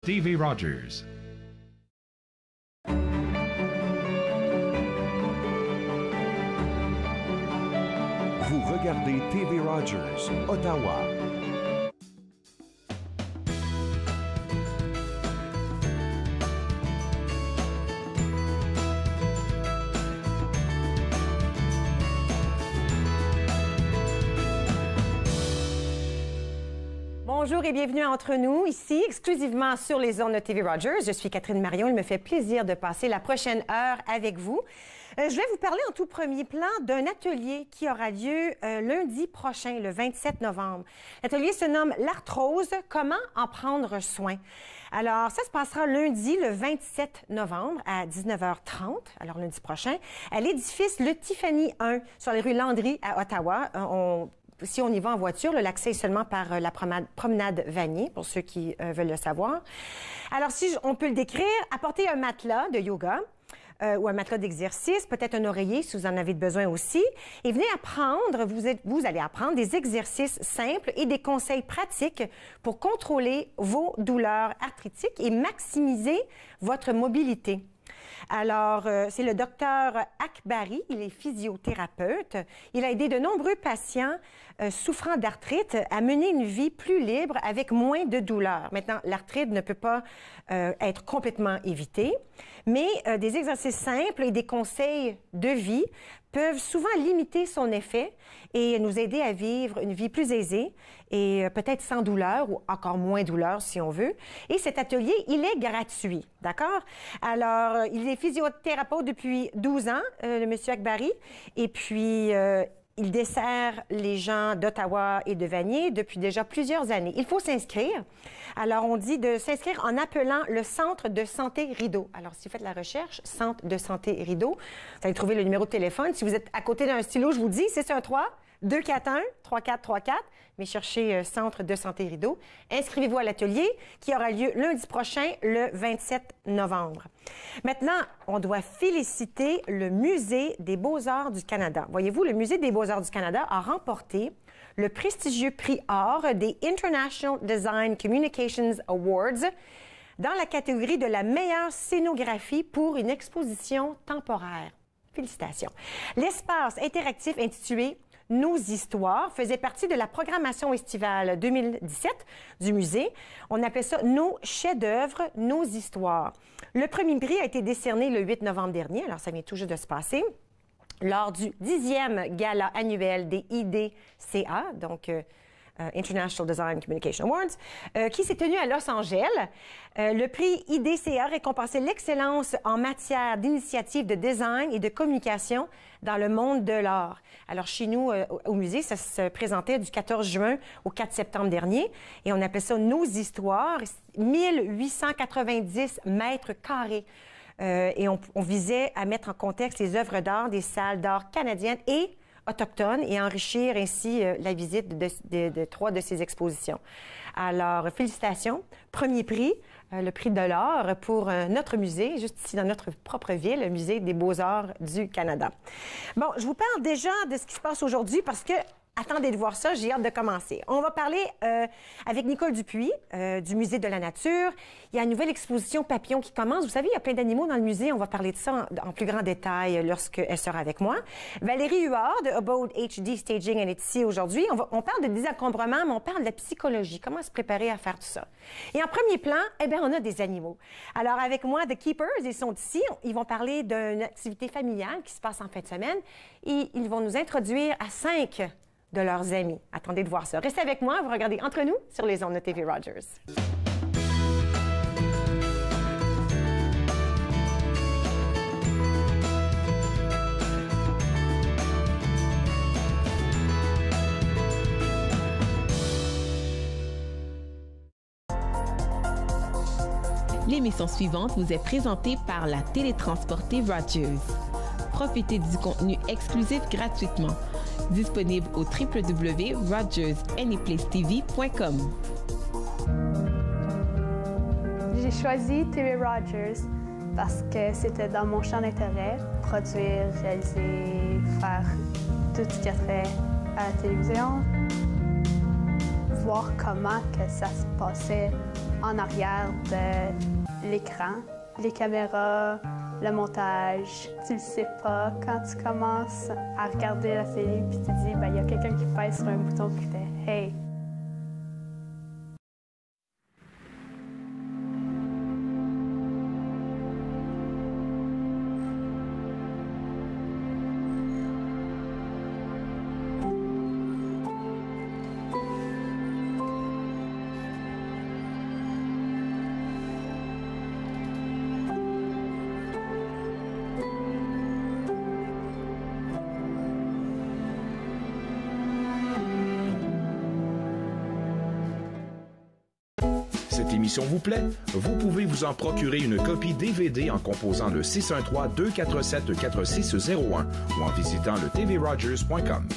TV Rogers. Vous regardez TV Rogers, Ottawa. Bonjour et bienvenue entre nous, ici, exclusivement sur les ondes de TV Rogers. Je suis Catherine Marion. Il me fait plaisir de passer la prochaine heure avec vous. Je vais vous parler en tout premier plan d'un atelier qui aura lieu lundi prochain, le 27 novembre. L'atelier se nomme L'arthrose, comment en prendre soin. Alors, ça se passera lundi, le 27 novembre, à 19h30, alors lundi prochain, à l'édifice Le Tiffany 1, sur les rues Landry à Ottawa. Si on y va en voiture, l'accès est seulement par la promenade Vanier, pour ceux qui veulent le savoir. Alors, si on peut le décrire, apportez un matelas de yoga ou un matelas d'exercice, peut-être un oreiller si vous en avez besoin aussi, et venez apprendre, vous allez apprendre des exercices simples et des conseils pratiques pour contrôler vos douleurs arthritiques et maximiser votre mobilité. Alors, c'est le docteur Akbari, il est physiothérapeute. Il a aidé de nombreux patients souffrant d'arthrite à mener une vie plus libre avec moins de douleur. Maintenant, l'arthrite ne peut pas être complètement évitée, mais des exercices simples et des conseils de vie peuvent souvent limiter son effet et nous aider à vivre une vie plus aisée et peut-être sans douleur ou encore moins douleur si on veut. Et cet atelier, il est gratuit, d'accord? Alors, il est physiothérapeute depuis 12 ans, le monsieur Akbari, et puis il dessert les gens d'Ottawa et de Vanier depuis déjà plusieurs années. Il faut s'inscrire. Alors, on dit de s'inscrire en appelant le Centre de santé Rideau. Alors, si vous faites la recherche, Centre de santé Rideau, vous allez trouver le numéro de téléphone. Si vous êtes à côté d'un stylo, je vous dis, 613-241-3434, mais cherchez Centre de santé Rideau. Inscrivez-vous à l'atelier qui aura lieu lundi prochain, le 27 novembre. Maintenant, on doit féliciter le Musée des Beaux-Arts du Canada. Voyez-vous, le Musée des Beaux-Arts du Canada a remporté le prestigieux prix or des International Design Communications Awards dans la catégorie de la meilleure scénographie pour une exposition temporaire. Félicitations. L'espace interactif intitulé Nos histoires faisait partie de la programmation estivale 2017 du musée. On appelle ça Nos chefs-d'œuvre, nos histoires. Le premier prix a été décerné le 8 novembre dernier, alors ça vient tout juste de se passer, lors du 10e gala annuel des IDCA, donc International Design Communication Awards, qui s'est tenu à Los Angeles. Le prix IDCA récompensait l'excellence en matière d'initiatives de design et de communication dans le monde de l'art. Alors, chez nous, au musée, ça se présentait du 14 juin au 4 septembre dernier, et on appelle ça Nos histoires, 1890 mètres carrés. Et on visait à mettre en contexte les œuvres d'art des salles d'art canadiennes et autochtones et enrichir ainsi la visite de 3 de ces expositions. Alors, félicitations. Premier prix, le prix de l'art pour notre musée, juste ici dans notre propre ville, le Musée des Beaux-Arts du Canada. Bon, je vous parle déjà de ce qui se passe aujourd'hui parce que attendez de voir ça, j'ai hâte de commencer. On va parler avec Nicole Dupuis du Musée de la Nature. Il y a une nouvelle exposition papillons qui commence. Vous savez, il y a plein d'animaux dans le musée. On va parler de ça en plus grand détail lorsqu'elle sera avec moi. Valérie Huard de Abode HD Staging, elle est ici aujourd'hui. On parle de désencombrement, mais on parle de la psychologie. Comment se préparer à faire tout ça. Et en premier plan, eh bien, on a des animaux. Alors, avec moi, The Keepers, ils sont ici. Ils vont parler d'une activité familiale qui se passe en fin de semaine. Et ils vont nous introduire à 5 de leurs amis. Attendez de voir ça. Restez avec moi, vous regardez Entre nous sur les ondes de TV Rogers. L'émission suivante vous est présentée par la télétransportée Rogers. Profitez du contenu exclusif gratuitement. Disponible au www.rogersanyplacetv.com. J'ai choisi TV Rogers parce que c'était dans mon champ d'intérêt, produire, réaliser, faire tout ce qu'il y a trait à la télévision. voir comment que ça se passait en arrière de l'écran, les caméras, le montage. Tu le sais pas quand tu commences à regarder la série puis tu te dis, ben, il y a quelqu'un qui pèse sur un bouton qui fait « Hey ». Cette émission vous plaît? Vous pouvez vous en procurer une copie DVD en composant le 613-247-4601 ou en visitant le tvrogers.com.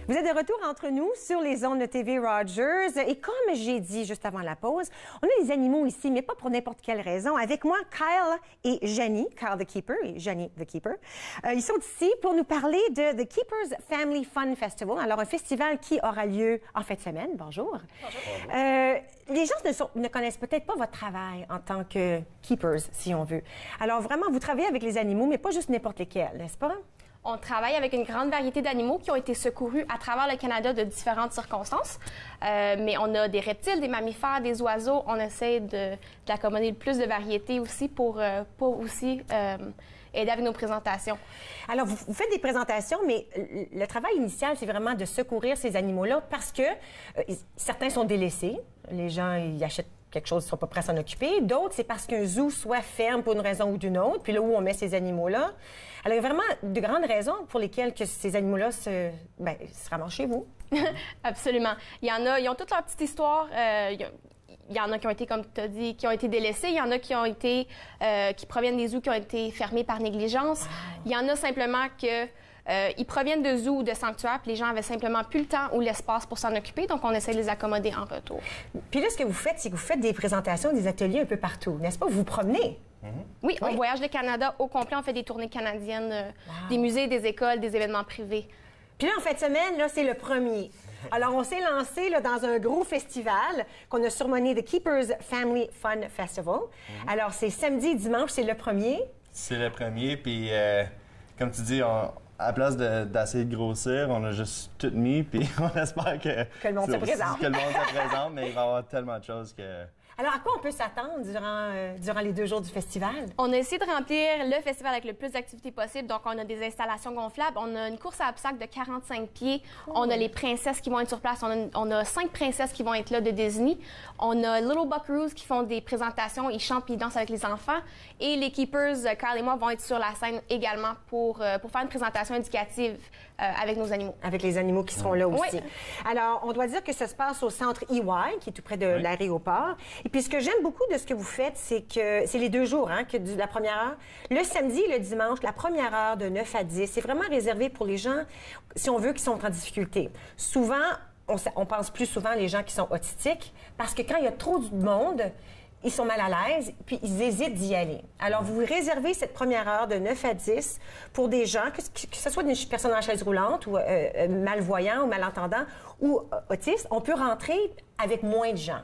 Vous êtes de retour entre nous sur les ondes de TV Rogers. Et comme j'ai dit juste avant la pause, on a des animaux ici, mais pas pour n'importe quelle raison. Avec moi, Kyle et Janie, Kyle the Keeper et Janie the Keeper. Ils sont ici pour nous parler de The Keepers Family Fun Festival. Alors, un festival qui aura lieu en fin de semaine. Bonjour. Bonjour. Les gens ne connaissent peut-être pas votre travail en tant que Keepers, si on veut. Alors, vraiment, vous travaillez avec les animaux, mais pas juste n'importe lesquels, n'est-ce pas? On travaille avec une grande variété d'animaux qui ont été secourus à travers le Canada de différentes circonstances. Mais on a des reptiles, des mammifères, des oiseaux. On essaie d'accommoder le plus de variétés aussi pour aussi aider avec nos présentations. Alors, vous faites des présentations, mais le travail initial, c'est vraiment de secourir ces animaux-là parce que certains sont délaissés. Les gens, ils achètent quelque chose, ils ne sont pas prêts à s'en occuper. D'autres, c'est parce qu'un zoo soit ferme pour une raison ou d'une autre, puis là où on met ces animaux-là. Alors, il y a vraiment de grandes raisons pour lesquelles que ces animaux-là se ramassent chez vous. Absolument. Il y en a, ils ont toute leur petite histoire. Il y en a qui ont été, comme tu as dit, qui ont été délaissés. Il y en a qui ont été, qui proviennent des zoos qui ont été fermés par négligence. Wow. Il y en a simplement que ils proviennent de zoos ou de sanctuaires, puis les gens avaient simplement plus le temps ou l'espace pour s'en occuper, donc on essaie de les accommoder en retour. Puis là, ce que vous faites, c'est que vous faites des présentations, des ateliers un peu partout, n'est-ce pas? Vous vous promenez. Oui, on voyage le Canada au complet, on fait des tournées canadiennes, des musées, des écoles, des événements privés. Puis là, en fin de semaine, là, c'est le premier. Alors, on s'est lancé là, dans un gros festival qu'on a surnommé The Keepers Family Fun Festival. Alors, c'est samedi et dimanche, c'est le premier. C'est le premier, puis comme tu dis, à la place d'essayer de grossir, on a juste tout mis, puis on espère que le monde se présente. Que le monde se présente, mais il va y avoir tellement de choses que... Alors, à quoi on peut s'attendre durant les 2 jours du festival? On a essayé de remplir le festival avec le plus d'activités possible. Donc, on a des installations gonflables. On a une course à obstacles de 45 pieds. Cool. On a les princesses qui vont être sur place. On a 5 princesses qui vont être là de Disney. On a Little Buckaroos qui font des présentations. Ils chantent et ils dansent avec les enfants. Et les Keepers, Carl et moi, vont être sur la scène également pour faire une présentation éducative avec nos animaux. Avec les animaux qui seront là aussi. Oui. Alors, on doit dire que ça se passe au centre EY, qui est tout près de l'aéroport. Et puis, ce que j'aime beaucoup de ce que vous faites, c'est que c'est les 2 jours, hein, que la première heure. Le samedi et le dimanche, la première heure de 9 à 10, c'est vraiment réservé pour les gens, si on veut, qui sont en difficulté. Souvent, on pense plus souvent les gens qui sont autistiques, parce que quand il y a trop de monde, ils sont mal à l'aise, puis ils hésitent d'y aller. Alors, vous réservez cette première heure de 9 à 10 pour des gens, que ce soit des personnes en chaise roulante ou malvoyants ou malentendants ou autistes, on peut rentrer avec moins de gens.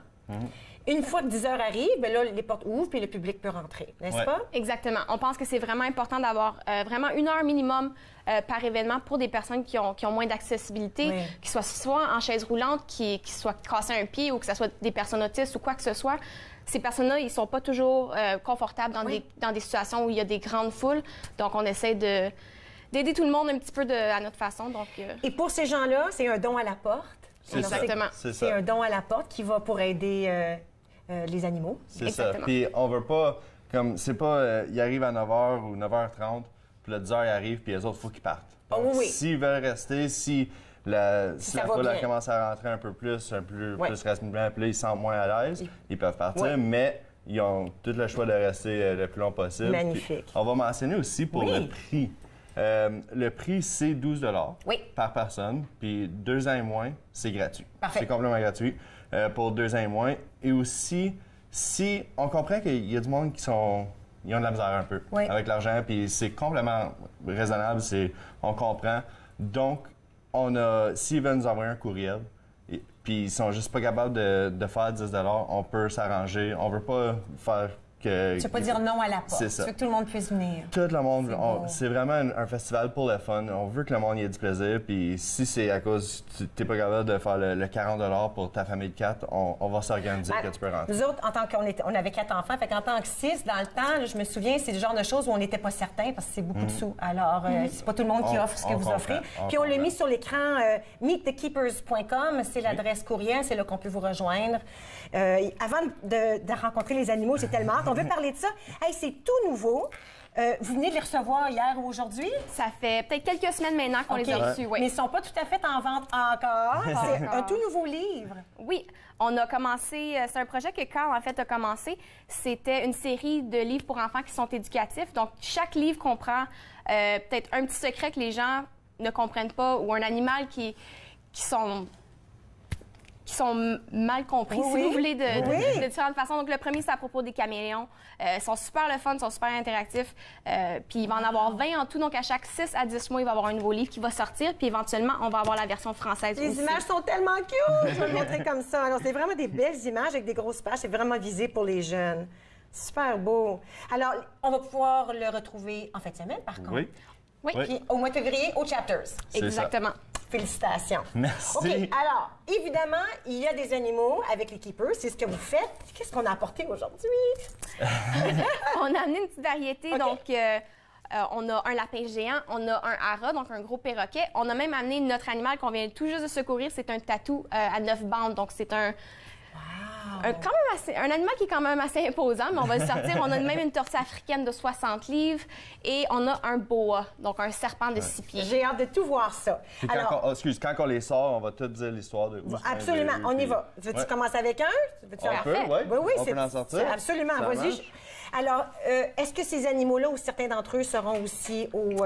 Une fois que 10 heures arrivent, bien là, les portes ouvrent puis le public peut rentrer, n'est-ce pas? Exactement. On pense que c'est vraiment important d'avoir vraiment 1 heure minimum par événement pour des personnes qui ont moins d'accessibilité, qui soient soit en chaise roulante, qui soient cassées un pied ou que ce soit des personnes autistes ou quoi que ce soit. Ces personnes-là, ils ne sont pas toujours confortables dans des situations où il y a des grandes foules. Donc, on essaie d'aider tout le monde un petit peu à notre façon. Donc, Et pour ces gens-là, c'est un don à la porte. Exactement. C'est un don à la porte qui va pour aider les animaux. C'est ça. Puis on veut pas, comme, c'est pas, ils arrivent à 9h ou 9h30, puis là, 10h, ils arrivent, puis les autres, il faut qu'ils partent. Donc, s'ils veulent rester, si la foule commence à rentrer un peu plus rapidement, puis là, ils se sentent moins à l'aise, ils peuvent partir, mais ils ont tout le choix de rester le plus long possible. Magnifique. Puis, on va mentionner aussi pour le prix. Le prix, c'est 12 $ par personne, puis 2 ans et moins, c'est gratuit. Parfait. C'est complètement gratuit pour 2 ans et moins. Et aussi, si on comprend qu'il y a du monde qui sont ils ont de la misère un peu avec l'argent, puis c'est complètement raisonnable, on comprend. Donc, s'ils veulent nous envoyer un courriel, puis ils sont juste pas capables de faire 10 $, on peut s'arranger. On veut pas faire que... Tu veux pas dire non à la porte. C'est ça. Tu veux que tout le monde puisse venir. Tout le monde. C'est vraiment un festival pour le fun. On veut que le monde y ait du plaisir. Puis si c'est à cause que tu n'es pas capable de faire le 40 $ pour ta famille de 4, on va s'organiser que tu peux rentrer. Nous autres, en tant on avait 4 enfants, fait qu'en tant que 6, dans le temps, là, je me souviens, c'est le genre de choses où on n'était pas certain parce que c'est beaucoup de sous. Alors, c'est pas tout le monde qui offre ce que vous offrez. Puis on l'a mis sur l'écran, meetthekeepers.com, c'est l'adresse courriel, c'est là qu'on peut vous rejoindre. Avant de rencontrer les animaux, j'ai tellement hâte. On veut parler de ça. Hey, c'est tout nouveau. Vous venez de les recevoir hier ou aujourd'hui? Ça fait peut-être quelques semaines maintenant qu'on les a reçus, oui. Mais ils ne sont pas tout à fait en vente encore. C'est un tout nouveau livre. Oui. On a commencé, c'est un projet que Carl, en fait, a commencé. C'était une série de livres pour enfants qui sont éducatifs. Donc, chaque livre comprend peut-être un petit secret que les gens ne comprennent pas ou un animal qui sont mal compris, si vous voulez, de différentes façons. Donc, le premier, c'est à propos des caméléons. Ils sont super le fun, ils sont super interactifs. Puis, il va en avoir 20 en tout. Donc, à chaque 6 à 10 mois, il va y avoir un nouveau livre qui va sortir. Puis, éventuellement, on va avoir la version française aussi. Les images sont tellement cute! Je vais le montrer comme ça. Alors, c'est vraiment des belles images avec des grosses pages. C'est vraiment visé pour les jeunes. Super beau. Alors, on va pouvoir le retrouver en fin de semaine, par contre. Oui. Oui. Puis, au mois de février, au Chapters. Exactement. Félicitations. Merci. OK, alors, évidemment, il y a des animaux avec les keepers. C'est ce que vous faites. Qu'est-ce qu'on a apporté aujourd'hui? On a amené une petite variété. Donc, on a un lapin géant, on a un hara, donc un gros perroquet. On a même amené notre animal qu'on vient tout juste de secourir. C'est un tatou à 9 bandes. Donc, c'est un animal qui est quand même assez imposant, mais on va le sortir. On a même une tortue africaine de 60 livres et on a un boa, donc un serpent de 6 pieds. J'ai hâte de tout voir ça. Puis quand on les sort, on va tout dire l'histoire de où absolument, on y va. Veux-tu commencer avec un? On peut, oui. On peut en sortir. Absolument, vas-y. Alors, est-ce que ces animaux-là ou certains d'entre eux seront aussi au...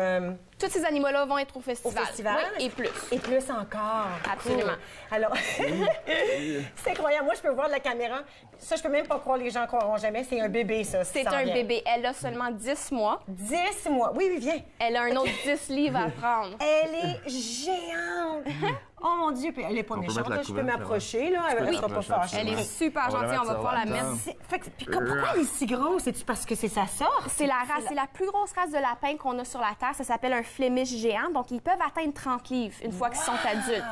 Tous ces animaux-là vont être au festival. Au festival? Oui, et plus. Et plus encore. Absolument. Cool. Alors, c'est incroyable. Moi, je peux voir de la caméra. Ça, je peux même pas croire, les gens croiront jamais. C'est un bébé, ça. C'est un bébé. Elle a seulement 10 mois. 10 mois. Oui, viens. Elle a un autre 10 livres à prendre. Elle est géante. Oh mon Dieu, puis elle n'est pas méchante. Là, je peux m'approcher, là. Elle ne sera pas fâchée. Elle est super gentille, on va pouvoir la mettre. Puis pourquoi elle est si grosse? C'est-tu parce que c'est sa sorte? C'est la race, c'est la plus grosse race de lapin qu'on a sur la Terre. Ça s'appelle un Flemish géant. Donc, ils peuvent atteindre 30 livres une fois qu'ils sont adultes.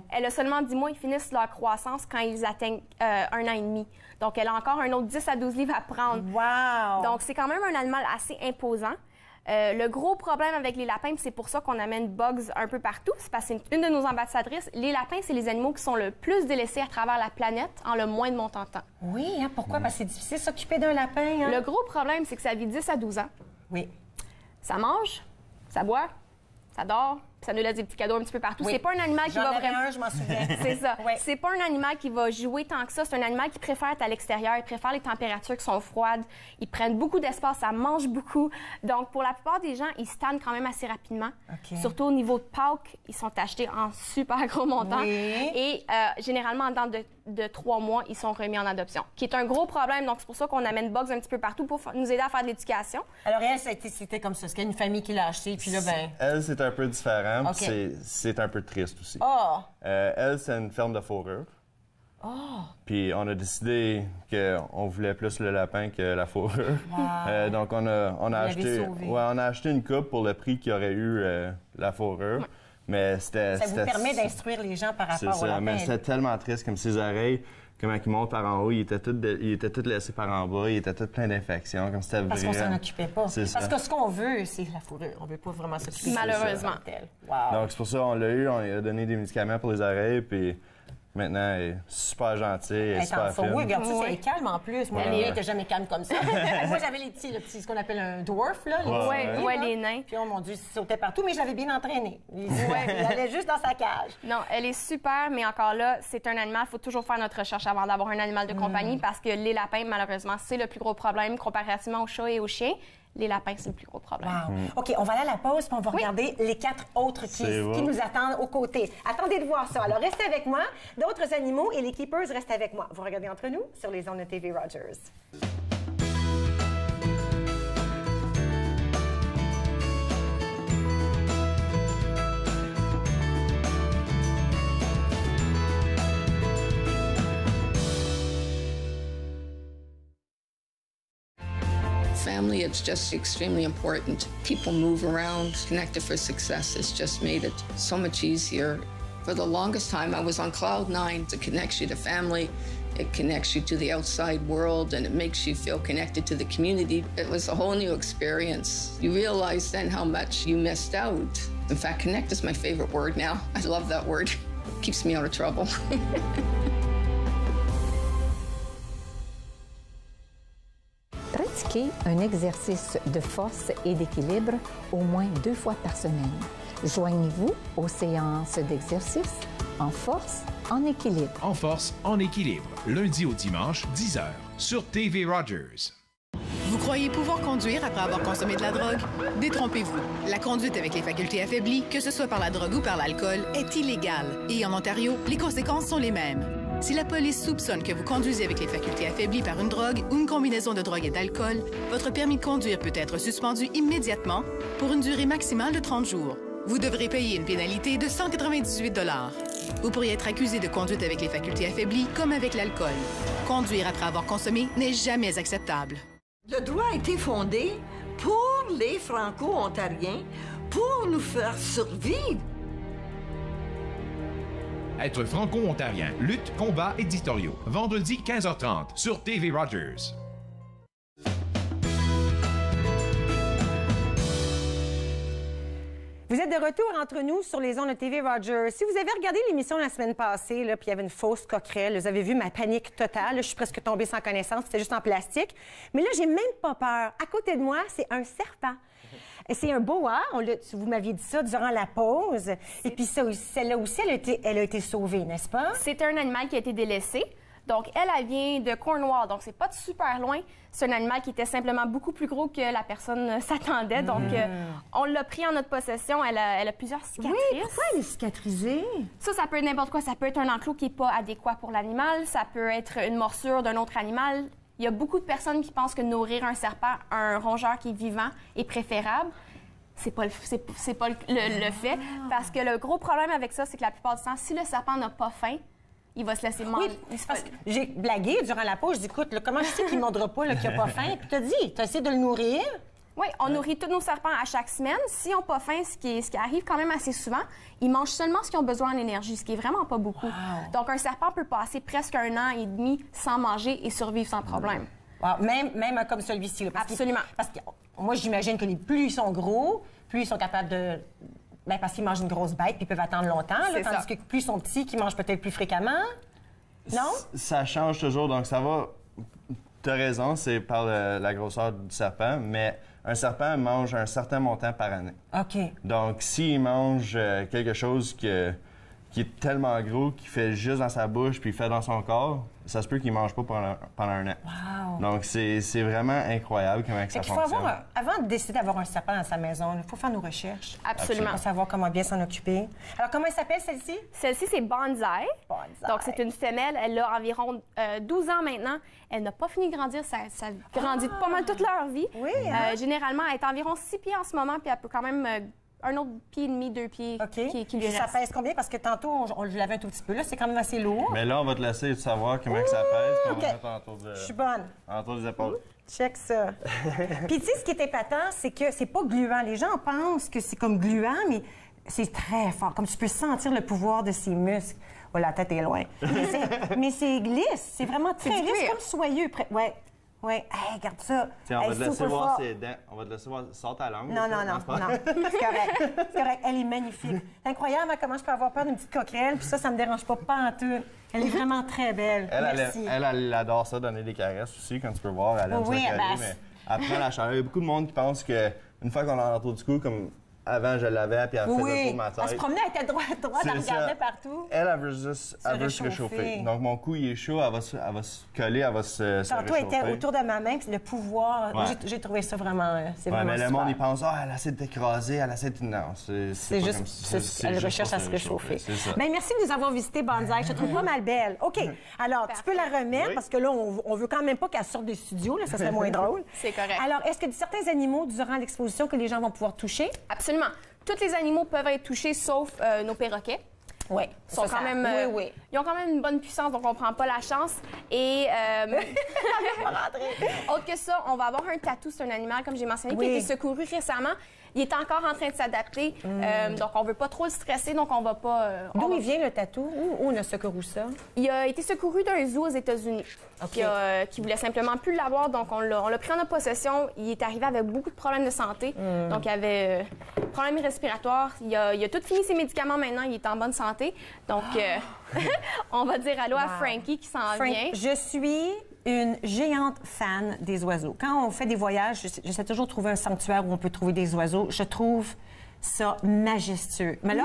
Elle a seulement 10 mois, ils finissent leur croissance quand ils atteignent 1 an et demi. Donc, elle a encore un autre 10 à 12 livres à prendre. Wow! Donc, c'est quand même un animal assez imposant. Le gros problème avec les lapins, c'est pour ça qu'on amène Bugs un peu partout, c'est parce que c'est une de nos ambassadrices. Les lapins, c'est les animaux qui sont le plus délaissés à travers la planète en le moins de montant de temps. Oui, hein, pourquoi? Parce que c'est difficile de s'occuper d'un lapin. Hein? Le gros problème, c'est que ça vit 10 à 12 ans. Oui. Ça mange, ça boit, ça dort, ça nous laisse des petits cadeaux un petit peu partout. Oui. C'est pas un animal qui va vraiment... un, je m'en souviens. C'est ça. Oui. C'est pas un animal qui va jouer tant que ça. C'est un animal qui préfère être à l'extérieur. Il préfère les températures qui sont froides. Ils prennent beaucoup d'espace. Ça mange beaucoup. Donc, pour la plupart des gens, ils se tannent quand même assez rapidement. Okay. Surtout au niveau de Pâques, ils sont achetés en super gros montant. Oui. Et généralement, dans de 3 mois, ils sont remis en adoption, qui est un gros problème. Donc, c'est pour ça qu'on amène Bugs un petit peu partout pour nous aider à faire de l'éducation. Alors, elle, c'était comme ça. C'était une famille qui l'a acheté, puis là, ben... Elle, c'est un peu différent. Okay. C'est un peu triste aussi. Oh! Elle, c'est une ferme de fourrure. Oh! Puis on a décidé qu'on voulait plus le lapin que la fourrure. Wow. Donc on a acheté une coupe pour le prix qu'il y aurait eu la fourrure. Ouais. Mais c'était... Ça vous permet d'instruire les gens par rapport au lapin. Mais c'était tellement triste, comme ses oreilles, comment ils montent par en haut, il était tout laissé par en bas, il était tout plein d'infections, comme c'était Parce qu'on s'en occupait pas. C'est Parce ça. que ce qu'on veut, c'est la fourrure. On veut pas vraiment s'occuper de malheureusement. Wow. Donc c'est pour ça qu'on l'a eu, on lui a donné des médicaments pour les oreilles, puis maintenant, elle est super gentille, elle est super fine. Oui, regarde ça, c'est calme en plus. Moi, Ouais. elle n'était jamais calme comme ça. Moi, j'avais les petits, ce qu'on appelle un dwarf, là. Les nains. Puis, oh mon Dieu, il sautait partout, mais je l'avais bien entraîné. Il allait juste dans sa cage. Non, elle est super, mais encore là, c'est un animal. Il faut toujours faire notre recherche avant d'avoir un animal de compagnie parce que les lapins, malheureusement, c'est le plus gros problème comparativement aux chats et aux chiens. Les lapins, c'est le plus gros problème. Wow. OK, on va aller à la pause, puis on va regarder les 4 autres qui nous attendent aux côtés. Attendez de voir ça. Alors, restez avec moi. D'autres animaux et les keepers restent avec moi. Vous regardez entre nous sur les ondes de TV Rogers. family, it's just extremely important. People move around, Connected for Success has just made it so much easier. For the longest time, I was on cloud nine. It connects you to family, it connects you to the outside world, and it makes you feel connected to the community. It was a whole new experience. You realize then how much you missed out. In fact, connect is my favorite word now. I love that word. It keeps me out of trouble. Pratiquez un exercice de force et d'équilibre au moins 2 fois par semaine. Joignez-vous aux séances d'exercice en force, en équilibre. En force, en équilibre, lundi au dimanche, 10h, sur TV Rogers. Vous croyez pouvoir conduire après avoir consommé de la drogue? Détrompez-vous. La conduite avec les facultés affaiblies, que ce soit par la drogue ou par l'alcool, est illégale. Et en Ontario, les conséquences sont les mêmes. Si la police soupçonne que vous conduisez avec les facultés affaiblies par une drogue ou une combinaison de drogue et d'alcool, votre permis de conduire peut être suspendu immédiatement pour une durée maximale de 30 jours. Vous devrez payer une pénalité de 198 $. Vous pourriez être accusé de conduite avec les facultés affaiblies comme avec l'alcool. Conduire après avoir consommé n'est jamais acceptable. Le droit a été fondé pour les Franco-Ontariens, pour nous faire survivre. Être franco-ontarien, lutte, combat éditoriaux. Vendredi 15h30 sur TV Rogers. Vous êtes de retour entre nous sur les ondes de TV Rogers. Si vous avez regardé l'émission la semaine passée, là, puis il y avait une fausse coquerelle, vous avez vu ma panique totale. Là, je suis presque tombée sans connaissance, c'était juste en plastique. Mais là, j'ai même pas peur. À côté de moi, c'est un serpent. C'est un boa, vous m'aviez dit ça durant la pause. Et puis celle-là aussi, elle a été sauvée, n'est-ce pas? C'est un animal qui a été délaissé. Donc, elle vient de Cornwall, donc c'est pas super loin. C'est un animal qui était simplement beaucoup plus gros que la personne s'attendait. Donc, on l'a pris en notre possession. Elle a plusieurs cicatrices. Oui, pourquoi elle est cicatrisée? Ça peut être n'importe quoi. Ça peut être un enclos qui n'est pas adéquat pour l'animal. Ça peut être une morsure d'un autre animal. Il y a beaucoup de personnes qui pensent que nourrir un serpent, un rongeur qui est vivant, est préférable. C'est pas le fait. Parce que le gros problème avec ça, c'est que la plupart du temps, si le serpent n'a pas faim, il va se laisser manger. Oui, parce que j'ai blagué durant la pause. Je dis, écoute, là, comment je sais qu'il ne mordra pas, qu'il n'a pas faim? Puis tu as dit, tu as essayé de le nourrir? Oui, on nourrit tous nos serpents à chaque semaine. S'ils n'ont pas faim, ce qui arrive quand même assez souvent, ils mangent seulement ce qu'ils ont besoin en énergie, ce qui est vraiment pas beaucoup. Wow. Donc, un serpent peut passer presque 1 an et demi sans manger et survivre sans problème. Wow. Même comme celui-ci. Absolument. Parce que moi, j'imagine que plus ils sont gros, plus ils sont capables de... Bien, parce qu'ils mangent une grosse bête puis ils peuvent attendre longtemps. Là, tandis que plus ils sont petits, qu'ils mangent peut-être plus fréquemment. Non? Ça change toujours, donc ça va... Tu as raison, c'est par la grosseur du serpent, mais un serpent mange un certain montant par année. OK. Donc, s'il mange quelque chose qui est tellement gros qu'il fait juste dans sa bouche puis il fait dans son corps, ça se peut qu'il ne mange pas pendant 1 an. Wow. Donc, c'est vraiment incroyable comment ça fonctionne. Avant de décider d'avoir un serpent dans sa maison, il faut faire nos recherches. Absolument. Pour savoir comment bien s'en occuper. Alors, comment elle s'appelle, celle-ci? Celle-ci, c'est Banzai. Donc, c'est une femelle. Elle a environ 12 ans maintenant. Elle n'a pas fini de grandir. Ça grandit pas mal toute leur vie. Oui. Généralement, elle est environ 6 pieds en ce moment, puis elle peut quand même... 1 autre pied et demi, 2 pieds qui lui reste. Ça pèse combien? Parce que tantôt, on le lavait un tout petit peu. Là, c'est quand même assez lourd. Mais là, on va te laisser savoir comment ça pèse. Puis on va mettre autour de... Je suis bonne. Autour des épaules. Check ça. Puis tu sais, ce qui est épatant, c'est que c'est pas gluant. Les gens pensent que c'est comme gluant, mais c'est très fort. Comme tu peux sentir le pouvoir de ses muscles. Oh, la tête est loin. Mais c'est glisse. C'est vraiment très lisse, comme soyeux. Ouais. Oui, hey, regarde ça. Tiens, on va te laisser voir ses dents. On va te laisser voir. Sors ta langue. Non. C'est correct. C'est correct. Elle est magnifique. C'est incroyable comment je peux avoir peur d'une petite coquerelle, puis ça me dérange pas en tout. Elle est vraiment très belle. Merci. Elle adore ça, donner des caresses aussi, quand tu peux voir. Elle aime ça caresser, mais après la chaleur, il y a beaucoup de monde qui pense qu'une fois qu'on a autour du cou, comme avant, je l'avais, puis elle fait le tour de ma tête. Elle se promenait, elle était droite, elle regardait partout. Elle veut juste se réchauffer. Donc, mon cou, il est chaud, elle va se coller, elle va se réchauffer. Tantôt, elle était autour de ma main, puis le pouvoir, j'ai trouvé ça vraiment, c'est vraiment mais super. le monde, il pense, elle essaie de t'écraser, elle essaie de... Non, c'est juste, elle recherche à se réchauffer. Bien, merci de nous avoir visité, Banzai. Je te trouve pas mal belle. OK, alors, tu peux la remettre, parce que là, on veut quand même pas qu'elle sorte des studios, là, ça serait moins drôle. C'est correct. Alors, est-ce qu'il y a certains animaux, durant l'exposition, que les gens vont pouvoir toucher? Absolument. Tous les animaux peuvent être touchés, sauf nos perroquets. Oui. Ils ont quand même une bonne puissance, donc on prend pas la chance. Et autre que ça, on va avoir un tatou. C'est un animal, comme j'ai mentionné, qui a été secouru récemment. Il est encore en train de s'adapter, donc on veut pas trop le stresser, donc on va pas... D'où il vient, le tatou? Où on a secouru ça? Il a été secouru d'un zoo aux États-Unis, qui voulait simplement plus l'avoir, donc on l'a pris en notre possession. Il est arrivé avec beaucoup de problèmes de santé, donc il avait problèmes respiratoires. Il a tout fini ses médicaments maintenant, il est en bonne santé. Donc, on va dire allô à Frankie qui s'en vient. Je suis une géante fan des oiseaux. Quand on fait des voyages, j'essaie toujours de trouver un sanctuaire où on peut trouver des oiseaux. Je trouve ça majestueux. Mais là,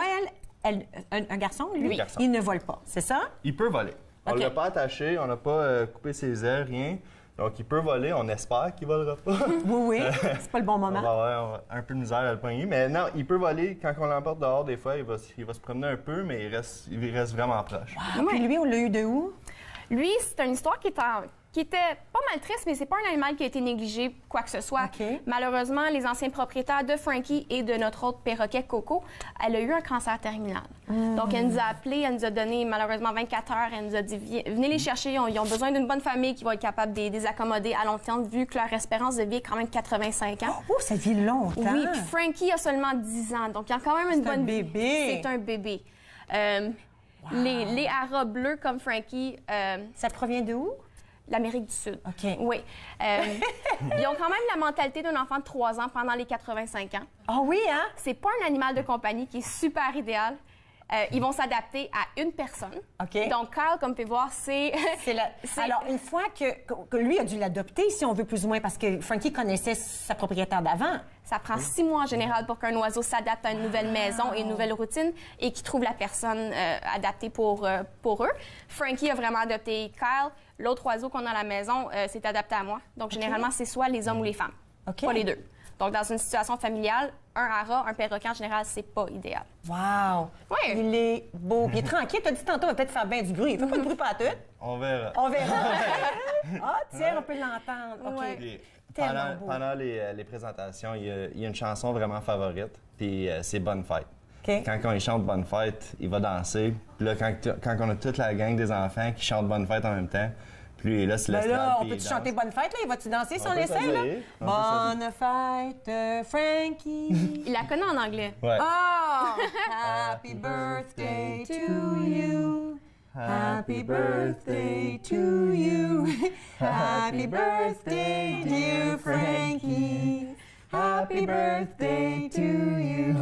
un garçon, lui, il ne vole pas, c'est ça? Il peut voler. On ne l'a pas attaché, on n'a pas coupé ses ailes, rien. Donc, il peut voler. On espère qu'il ne volera pas. Oui, c'est pas le bon moment. On va avoir un peu de misère à le pogner. Mais non, il peut voler. Quand on l'emporte dehors, des fois, il va se promener un peu, mais il reste vraiment proche. Wow. Puis lui, on l'a eu de où? Lui, c'est une histoire qui était pas mal triste, mais c'est pas un animal qui a été négligé, quoi que ce soit. Malheureusement, les anciens propriétaires de Frankie et de notre autre perroquet Coco, elle a eu un cancer terminal. Donc, elle nous a appelés, elle nous a donné malheureusement 24 heures, elle nous a dit venez les chercher, ils ont besoin d'une bonne famille qui va être capable de les accommoder à long terme, vu que leur espérance de vie est quand même 85 ans. Oh, ça vit longtemps! Oui, puis Frankie a seulement 10 ans, donc il y a quand même une bonne vie. C'est un bébé. Les haras bleus comme Frankie... ça provient de où? L'Amérique du Sud. OK. Oui. Ils ont quand même la mentalité d'un enfant de 3 ans pendant les 85 ans. Ah oui, hein? C'est pas un animal de compagnie qui est super idéal. Ils vont s'adapter à une personne. OK. Donc, Kyle, comme tu peux voir, c'est... Alors, une fois que lui a dû l'adopter, si on veut plus ou moins, parce que Frankie connaissait sa propriétaire d'avant. Ça prend 6 mois en général pour qu'un oiseau s'adapte à une nouvelle maison et une nouvelle routine et qu'il trouve la personne adaptée pour eux. Frankie a vraiment adopté Kyle. L'autre oiseau qu'on a à la maison s'est adapté à moi. Donc, généralement, c'est soit les hommes ou les femmes, pas les deux. Donc, dans une situation familiale, un hara, un perroquet, en général, c'est pas idéal. Wow! Oui. Il est beau. Il est tranquille. Tu as dit tantôt, il va peut-être faire bien du bruit. Il fait pas de bruit pas à tout. On verra. On verra. Ah, tiens, on peut l'entendre. OK. Ouais. Pendant les présentations, il y a une chanson vraiment favorite, puis c'est Bonne Fête. Quand il chante Bonne Fête, il va danser. Puis là, quand on a toute la gang des enfants qui chantent Bonne Fête en même temps, puis lui, il est là, c'est l'estrade. On peut-tu chanter Bonne Fête, là? Il va-tu danser si on essaie, là? Bonne Fête, Frankie. Il la connaît en anglais. Ouais. Oh! Happy birthday to you. Happy birthday to you. Happy birthday, dear Frankie. Happy birthday to you.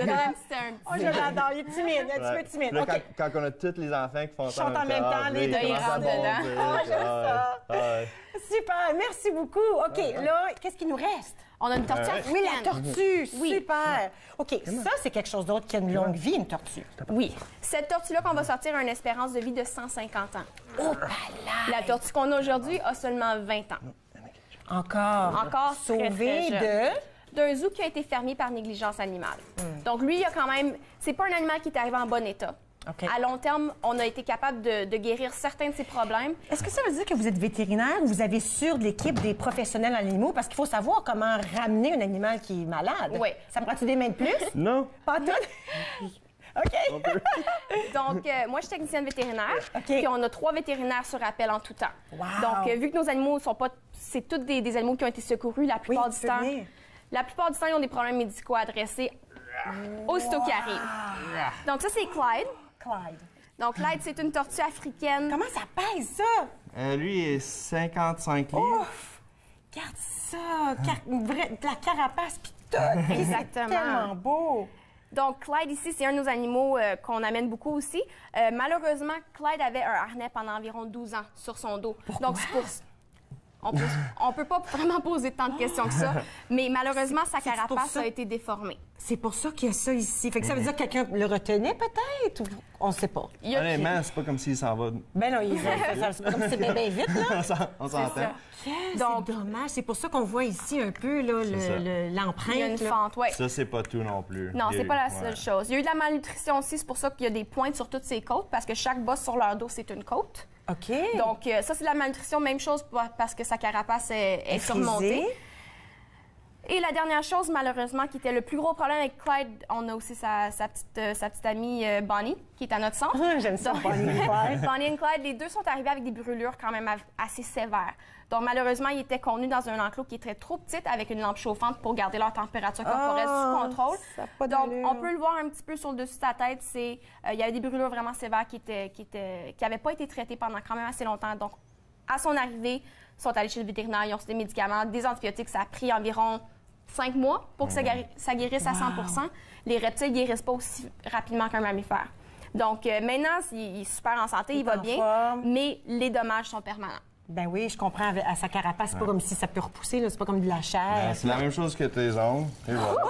Je l'adore, il est timide, un petit peu timide. Là, quand on a tous les enfants qui font ça en même temps, les deux, ils rentrent dedans. Ah, j'aime ça. Super, merci beaucoup. OK, là, qu'est-ce qu'il nous reste? On a une tortue africaine. Oui, la tortue, super. OK, ça, c'est quelque chose d'autre qui a une longue vie, une tortue. Oui. Cette tortue-là qu'on va sortir a une espérance de vie de 150 ans. Oh, là! La tortue qu'on a aujourd'hui a seulement 20 ans. Encore sauvée d'un zoo qui a été fermé par négligence animale. Donc, lui, il a quand même... C'est pas un animal qui est arrivé en bon état. À long terme, on a été capable de guérir certains de ses problèmes. Est-ce que ça veut dire que vous êtes vétérinaire ou vous avez sur de l'équipe des professionnels en animaux? Parce qu'il faut savoir comment ramener un animal qui est malade. Oui. Ça me prend-tu des mains de plus? Non. Pas tout? OK. Donc, moi, je suis technicienne vétérinaire. Puis, on a 3 vétérinaires sur appel en tout temps. Wow. Donc, vu que nos animaux sont pas... C'est tous des animaux qui ont été secourus la plupart du temps. La plupart du temps, ils ont des problèmes médicaux à adresser aussitôt qu'ils arrivent. Donc, ça, c'est Clyde. Donc, Clyde, c'est une tortue africaine. Comment ça pèse, ça? Lui, il est 55 livres. Ouf! Regarde ça! La carapace, puis tout! Exactement. C'est tellement beau! Donc, Clyde, ici, c'est un de nos animaux qu'on amène beaucoup aussi. Malheureusement, Clyde avait un harnais pendant environ 12 ans sur son dos. Pourquoi? Donc, c'est pour... On peut pas vraiment poser tant de questions que ça, mais malheureusement, sa carapace a été déformée. C'est pour ça qu'il y a ça ici. Fait que ça veut dire que quelqu'un le retenait peut-être ou on ne sait pas. Honnêtement, c'est pas comme s'il s'en va. Ben non, c'est pas comme si c'était bien vite, là. On s'entend. C'est dommage. C'est pour ça qu'on voit ici un peu l'empreinte. Il y a une fente, oui. Ça, c'est pas tout non plus. Non, c'est pas la seule chose. Il y a eu de la malnutrition aussi. C'est pour ça qu'il y a des pointes sur toutes ses côtes, parce que chaque bosse sur leur dos, c'est une côte. OK. Donc, ça, c'est de la malnutrition. Même chose parce que sa carapace est surmontée. Et la dernière chose, malheureusement, qui était le plus gros problème avec Clyde, on a aussi sa petite amie Bonnie, qui est à notre centre. J'aime ça, Bonnie et Clyde. Bonnie et Clyde, les deux sont arrivés avec des brûlures quand même assez sévères. Donc, malheureusement, ils étaient contenus dans un enclos qui était trop petit avec une lampe chauffante pour garder leur température corporelle sous contrôle. Donc, on peut le voir un petit peu sur le dessus de sa tête. Il y avait des brûlures vraiment sévères qui n'avaient pas été traitées pendant quand même assez longtemps. Donc, à son arrivée, ils sont allés chez le vétérinaire, ils ont reçu des médicaments, des antibiotiques. Ça a pris environ 5 mois pour que ça guérisse à 100 Les reptiles ne guérissent pas aussi rapidement qu'un mammifère. Donc, maintenant, il est super en santé, il va bien, mais les dommages sont permanents. Ben oui, je comprends. À sa carapace, c'est pas comme si ça peut repousser, c'est pas comme de la chair. C'est la même chose que tes ongles. Et voilà.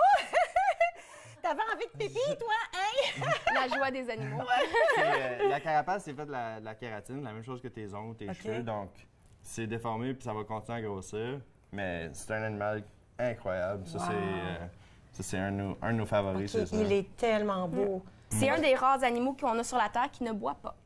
T'avais envie de pipi, toi, hein? La joie des animaux. La carapace, c'est fait de la kératine, la même chose que tes ongles, tes cheveux. Donc, c'est déformé puis ça va continuer à grossir. Mais c'est un animal incroyable. Ça, c'est un de nos favoris. Okay, il est tellement beau. C'est un des rares animaux qu'on a sur la Terre qui ne boit pas.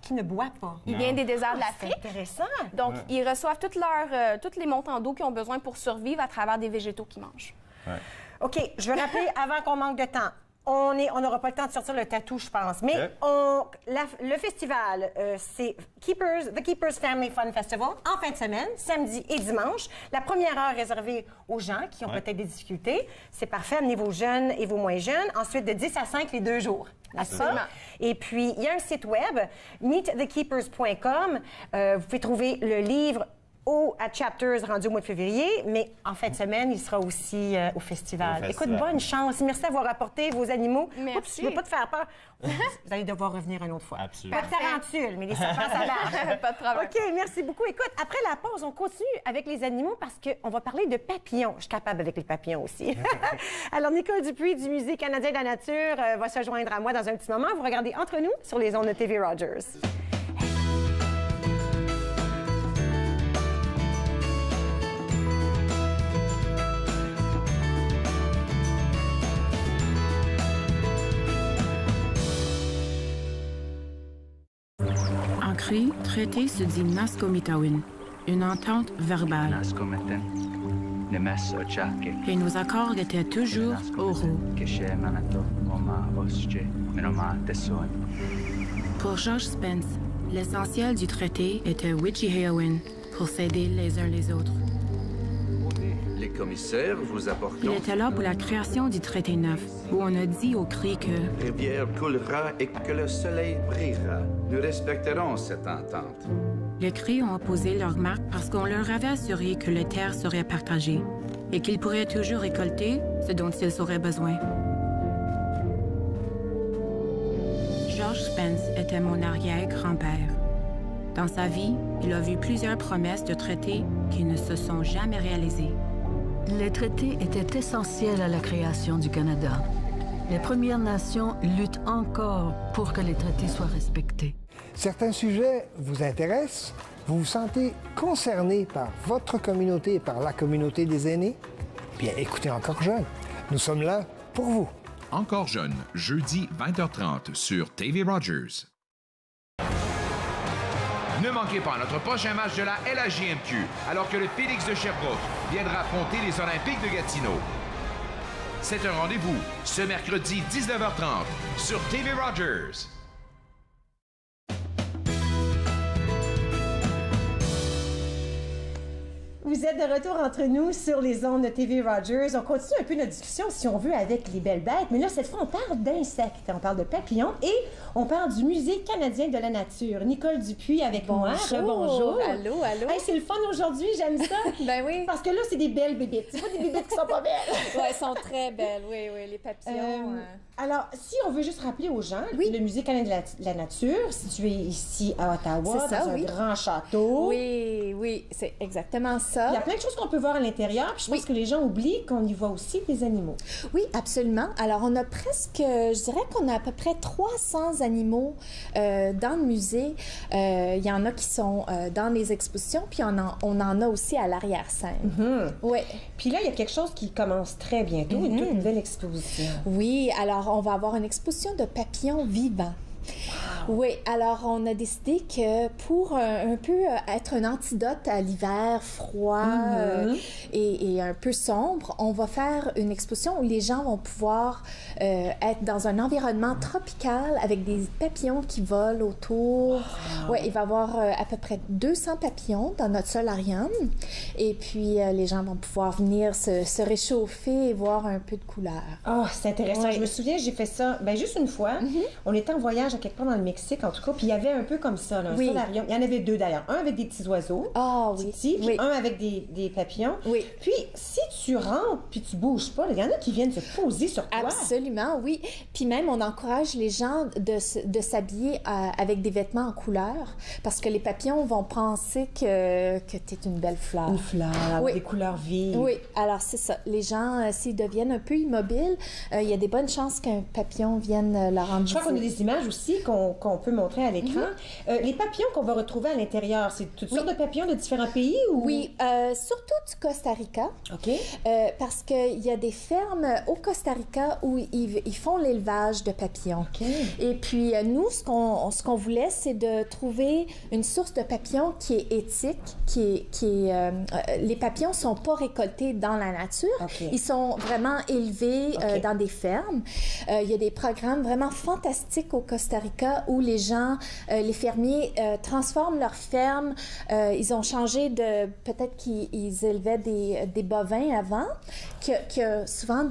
Qui ne boit pas. Il vient des déserts de l'Afrique. C'est intéressant. Donc, ils reçoivent tous les montants d'eau qu'ils ont besoin pour survivre à travers des végétaux qu'ils mangent. Ouais. OK, je veux rappeler, avant qu'on manque de temps, on n'aura pas le temps de sortir le tatou, je pense, mais le festival, c'est The Keepers Family Fun Festival, en fin de semaine, samedi et dimanche. La première heure réservée aux gens qui ont peut-être des difficultés. C'est parfait, amenez vos jeunes et vos moins jeunes. Ensuite, de 10 à 5 les 2 jours. Absolument. Et puis, il y a un site web, meetthekeepers.com. Vous pouvez trouver le livre à Chapters rendu au mois de février, mais en fin de semaine, il sera aussi au festival. Écoute, bonne chance. Merci d'avoir apporté vos animaux. Merci. Oups, je ne veux pas te faire peur. Vous allez devoir revenir une autre fois. Absolument. Pas de tarentule, mais les serpents, ça marche. Pas de problème. OK, merci beaucoup. Écoute, après la pause, on continue avec les animaux parce qu'on va parler de papillons. Je suis capable avec les papillons aussi. Alors, Nicole Dupuis du Musée canadien de la nature va se joindre à moi dans un petit moment. Vous regardez Entre nous sur les ondes de TV Rogers. En cri, traité se dit Naskomitawin, une entente verbale. Et nos accords étaient toujours oraux. Pour George Spence, l'essentiel du traité était Wichiheowin, pour s'aider les uns les autres. Les commissaires vous apportent. Il était là pour la création du traité neuf, où on a dit au cri que la rivière coulera et que le soleil brillera. Nous respecterons cette entente. Les cris ont opposé leur marque parce qu'on leur avait assuré que les terres seraient partagées et qu'ils pourraient toujours récolter ce dont ils auraient besoin. George Spence était mon arrière-grand-père. Dans sa vie, il a vu plusieurs promesses de traités qui ne se sont jamais réalisées. Les traités étaient essentiels à la création du Canada. Les Premières Nations luttent encore pour que les traités soient respectés. Certains sujets vous intéressent? Vous vous sentez concerné par votre communauté et par la communauté des aînés? Bien, écoutez Encore jeune. Nous sommes là pour vous. Encore jeune, jeudi 20h30 sur TV Rogers. Ne manquez pas notre prochain match de la LHJMQ, alors que le Phoenix de Sherbrooke viendra affronter les Olympiques de Gatineau. C'est un rendez-vous ce mercredi 19h30 sur TV Rogers. Vous êtes de retour entre nous sur les ondes de TV Rogers. On continue un peu notre discussion, si on veut, avec les belles bêtes. Mais là, cette fois, on parle d'insectes, on parle de papillons et on parle du Musée canadien de la nature. Nicole Dupuis avec moi. Bonjour. Allô, allô. Hey, c'est le fun aujourd'hui, j'aime ça. Ben oui. Parce que là, c'est des belles bébites. C'est pas des bébites qui sont pas belles. Oui, elles sont très belles, oui, les papillons. Alors, si on veut juste rappeler aux gens, le Musée canadien de la nature, situé ici à Ottawa, dans un grand château. Oui, c'est exactement ça. Il y a plein de choses qu'on peut voir à l'intérieur, puis je pense que les gens oublient qu'on y voit aussi des animaux. Oui, absolument. Alors, on a presque, je dirais qu'on a à peu près 300 animaux dans le musée. Il y en a qui sont dans les expositions, puis on en a aussi à l'arrière-scène. Oui. Puis là, il y a quelque chose qui commence très bientôt, une toute nouvelle exposition. Oui, alors on va avoir une exposition de papillons vivants. Oui, alors on a décidé que pour un peu être un antidote à l'hiver froid et un peu sombre, on va faire une exposition où les gens vont pouvoir être dans un environnement tropical avec des papillons qui volent autour. Oui, il va y avoir à peu près 200 papillons dans notre solarium. Et puis, les gens vont pouvoir venir se réchauffer et voir un peu de couleur. Oh, c'est intéressant. Je me souviens, j'ai fait ça juste une fois. On était en voyage à quelque part dans le Mexique, en tout cas, puis il y avait un peu comme ça, là, un solarium. Il y en avait 2 d'ailleurs. Un avec des petits oiseaux, petits, puis un avec des papillons. Oui. Puis, si tu rentres puis tu bouges pas, il y en a qui viennent se poser sur toi. Absolument, oui. Puis même, on encourage les gens de s'habiller avec des vêtements en couleur parce que les papillons vont penser que tu es une belle fleur. Une fleur, des couleurs vives. Oui, alors c'est ça. Les gens, s'ils deviennent un peu immobiles, il y a des bonnes chances qu'un papillon vienne leur rendre. Je crois qu'on a des images aussi qu'on peut montrer à l'écran. Les papillons qu'on va retrouver à l'intérieur, c'est toutes sortes de papillons de différents pays? Ou... Oui, surtout du Costa Rica. OK. Parce qu'il y a des fermes au Costa Rica où ils font l'élevage de papillons. OK. Et puis, nous, ce qu'on voulait, c'est de trouver une source de papillons qui est éthique, les papillons ne sont pas récoltés dans la nature. Okay. Ils sont vraiment élevés dans des fermes. Il y a des programmes vraiment fantastiques au Costa Rica où les gens, les fermiers, transforment leurs fermes. Ils ont changé de... Peut-être qu'ils élevaient des bovins avant, que souvent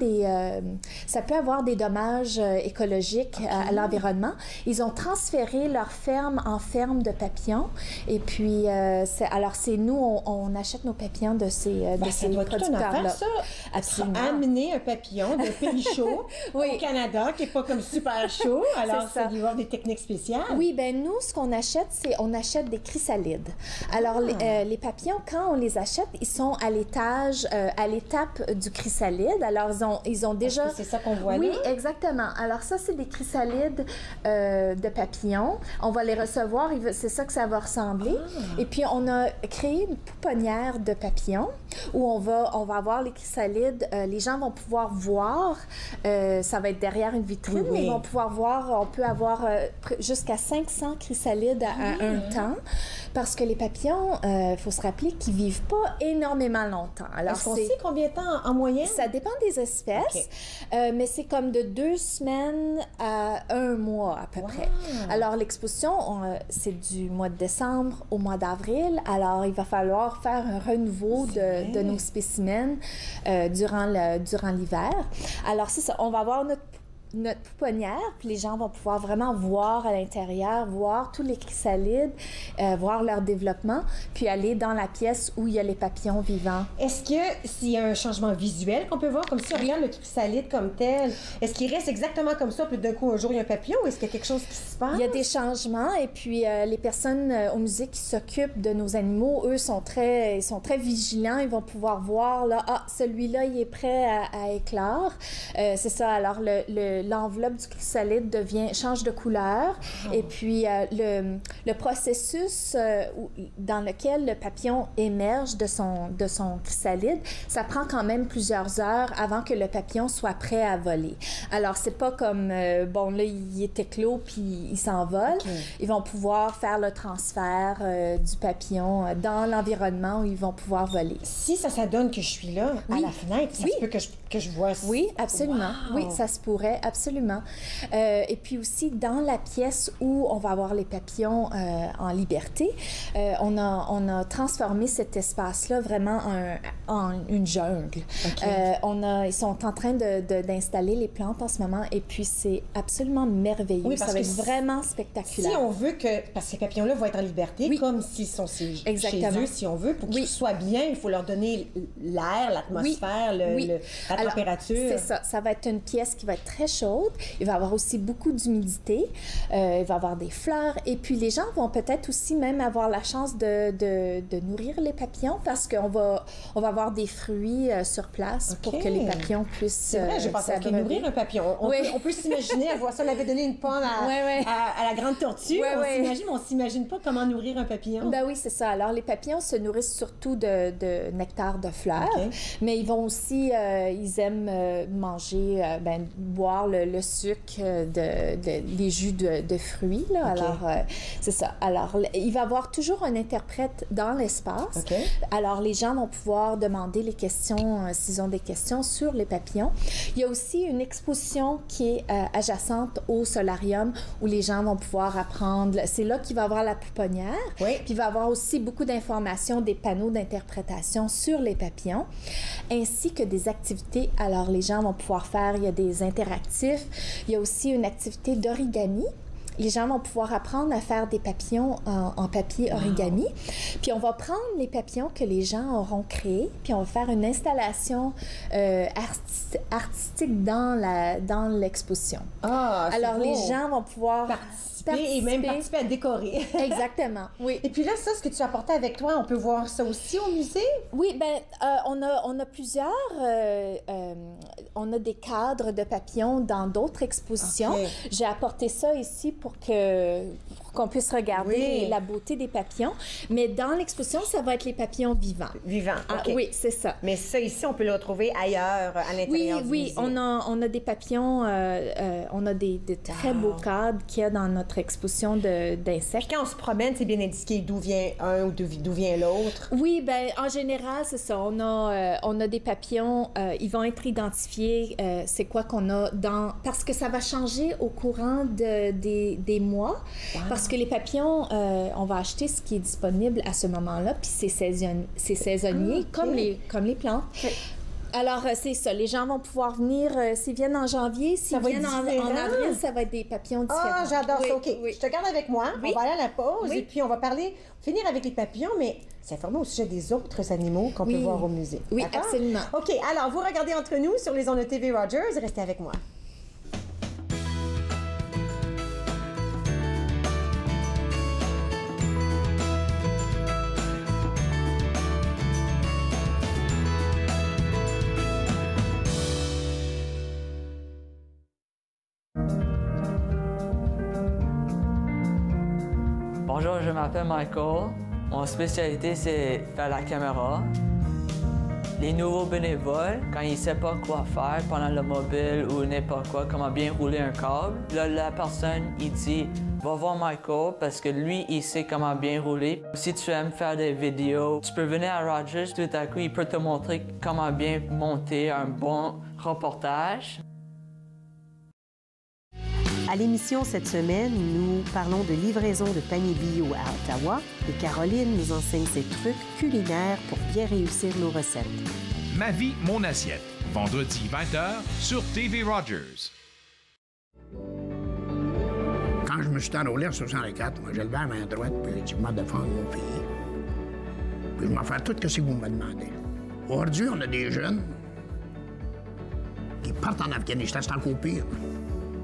ça peut avoir des dommages écologiques à l'environnement. Ils ont transféré leur ferme en ferme de papillons. Et puis, alors c'est nous, on achète nos papillons de ces producteurs-là. Ça. Absolument. Amener un papillon de pays chaud au Canada, qui n'est pas comme super chaud. Alors, ça doit y avoir des techniques spéciales. Oui, bien nous, ce qu'on achète, on achète des chrysalides. Alors, les papillons, quand on les achète, ils sont à l'étape du chrysalide. Alors, ils ont déjà... C'est ça qu'on voit là? Oui, exactement. Alors, ça, c'est des chrysalides de papillons. On va les recevoir. C'est ça que ça va ressembler. Et puis, on a créé une pouponnière de papillons où on va avoir les chrysalides. Les gens vont pouvoir voir. Ça va être derrière une vitrine. Ils vont pouvoir voir. On peut avoir jusqu'à 500 chrysalides à un temps. Parce que les papillons, il faut se rappeler qu'ils ne vivent pas énormément longtemps. Alors, est-ce qu'on sait combien de temps en moyenne? Ça dépend des espèces, mais c'est comme de 2 semaines à 1 mois à peu près. Alors, l'exposition, c'est du mois de décembre au mois d'avril. Alors, il va falloir faire un renouveau de nos spécimens durant l'hiver. Alors, c'est ça. On va avoir notre pouponnière, puis les gens vont pouvoir vraiment voir à l'intérieur, voir tous les chrysalides, voir leur développement, puis aller dans la pièce où il y a les papillons vivants. Est-ce que s'il y a un changement visuel qu'on peut voir, comme si on regarde le chrysalide comme tel, est-ce qu'il reste exactement comme ça, puis d'un coup, un jour, il y a un papillon, ou est-ce qu'il y a quelque chose qui se passe? Il y a des changements, et puis les personnes au musée qui s'occupent de nos animaux, eux, sont très vigilants. Ils vont pouvoir voir, là, celui-là, il est prêt à éclore. C'est ça, alors l'enveloppe du chrysalide change de couleur. Et puis, le processus dans lequel le papillon émerge de son chrysalide, ça prend quand même plusieurs heures avant que le papillon soit prêt à voler. Alors, c'est pas comme, là, il est éclos puis il s'envole. Ils vont pouvoir faire le transfert du papillon dans l'environnement où ils vont pouvoir voler. Si ça donne que je suis là, à la fenêtre, ça se peut que je vois ça. Oui, absolument. Wow. Oui, ça se pourrait, absolument. Et puis aussi, dans la pièce où on va avoir les papillons en liberté, on a transformé cet espace-là vraiment en une jungle. Ils sont en train d'installer les plantes en ce moment et puis c'est absolument merveilleux. Oui, ça va être vraiment spectaculaire. Si on veut parce que ces papillons-là vont être en liberté, comme s'ils sont chez eux, si on veut, pour qu'ils soient bien, il faut leur donner l'air, l'atmosphère, la température. C'est ça. Ça va être une pièce qui va être très chaude. Il va y avoir aussi beaucoup d'humidité. Il va y avoir des fleurs. Et puis, les gens vont peut-être aussi même avoir la chance de nourrir les papillons parce qu'on va avoir des fruits sur place pour que les papillons puissent C'est vrai, j'ai pensé à nourrir un papillon. On peut s'imaginer, ça, on avait donné une pomme à la grande tortue. On s'imagine pas comment nourrir un papillon. Ben oui, c'est ça. Alors, les papillons se nourrissent surtout de nectar de fleurs, mais ils vont aussi, ils aiment manger, boire le sucre, les jus de fruits. Là. Okay. Alors, c'est ça. Alors, il va y avoir toujours un interprète dans l'espace. Okay. Alors, les gens vont pouvoir demander les questions, s'ils ont des questions sur les papillons. Il y a aussi une exposition qui est adjacente au solarium où les gens vont pouvoir apprendre. C'est là qu'il va y avoir la pouponnière. Oui. Puis il va y avoir aussi beaucoup d'informations, des panneaux d'interprétation sur les papillons, ainsi que des activités. Alors, les gens vont pouvoir faire, il y a des interactifs. Il y a aussi une activité d'origami. Les gens vont pouvoir apprendre à faire des papillons en papier origami. Puis on va prendre les papillons que les gens auront créés, puis on va faire une installation artistique dans l'exposition. Alors beau. Les gens vont pouvoir participer et même participer à décorer. Exactement, oui. Et puis là, ça, ce que tu as apporté avec toi, on peut voir ça aussi au musée? Oui, bien, on a plusieurs... on a des cadres de papillons dans d'autres expositions. Okay. J'ai apporté ça ici pour qu'on puisse regarder la beauté des papillons. Mais dans l'exposition, ça va être les papillons vivants. Vivants, OK. Oui, c'est ça. Mais ça, ici, on peut le retrouver ailleurs, à l'intérieur du musée. Oui, on a des papillons, on a des très beaux cadres qu'il y a dans notre exposition d'insectes. Quand on se promène, c'est bien indiqué d'où vient un ou d'où vient l'autre? Oui, bien, en général, c'est ça. On a des papillons, ils vont être identifiés, c'est quoi qu'on a dans... Parce que ça va changer au courant des mois. Wow. Parce que les papillons, on va acheter ce qui est disponible à ce moment-là, puis c'est saisonnier, okay. comme les plantes. Okay. Alors, c'est ça. Les gens vont pouvoir venir, s'ils viennent en janvier, s'ils viennent en avril, ça va être des papillons différents. Ah, j'adore ça. OK. Je te garde avec moi. On va aller à la pause et puis on va finir avec les papillons, mais s'informer au sujet des autres animaux qu'on peut voir au musée. Oui, absolument. OK. Alors, vous regardez Entre nous sur les ondes de TV Rogers. Restez avec moi. Bonjour, je m'appelle Michael. Mon spécialité, c'est faire la caméra. Les nouveaux bénévoles, quand ils ne savent pas quoi faire pendant le mobile ou n'importe quoi, comment bien rouler un câble, là, la personne, il dit « Va voir Michael parce que lui, il sait comment bien rouler. Si tu aimes faire des vidéos, tu peux venir à Rogers, tout à coup, il peut te montrer comment bien monter un bon reportage. » À l'émission cette semaine, nous parlons de livraison de paniers bio à Ottawa et Caroline nous enseigne ses trucs culinaires pour bien réussir nos recettes. Ma vie, mon assiette. Vendredi 20h sur TV Rogers. Quand je me suis enrôlé en 64, moi, j'ai levé la main droite puis j'ai dit « Moi, défendre mon pays. » Puis je vais faire tout ce que vous me demandez. Aujourd'hui, on a des jeunes qui partent en Afghanistan, c'est encore pire.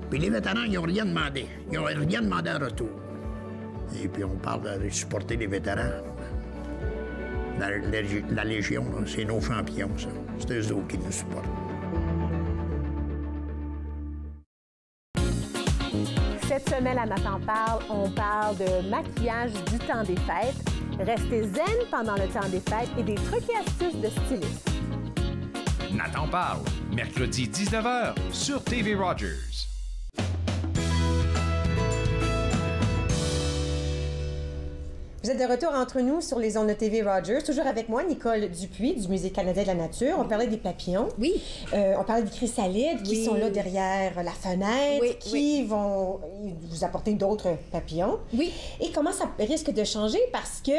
Puis les vétérans, ils n'ont rien demandé. Ils n'ont rien demandé en retour. Et puis on parle de supporter les vétérans. La Légion, c'est nos champions, ça. C'est eux autres qui nous supportent. Cette semaine, à Nathan parle, on parle de maquillage du temps des fêtes. Restez zen pendant le temps des fêtes et des trucs et astuces de styliste. Nathan parle, mercredi 19h sur TV Rogers. Vous êtes de retour entre nous sur les ondes de TV Rogers, toujours avec moi, Nicole Dupuis, du Musée canadien de la nature. On parlait des papillons. Oui. On parlait des chrysalides qui sont là derrière la fenêtre, qui vont vous apporter d'autres papillons. Oui. Et comment ça risque de changer? Parce que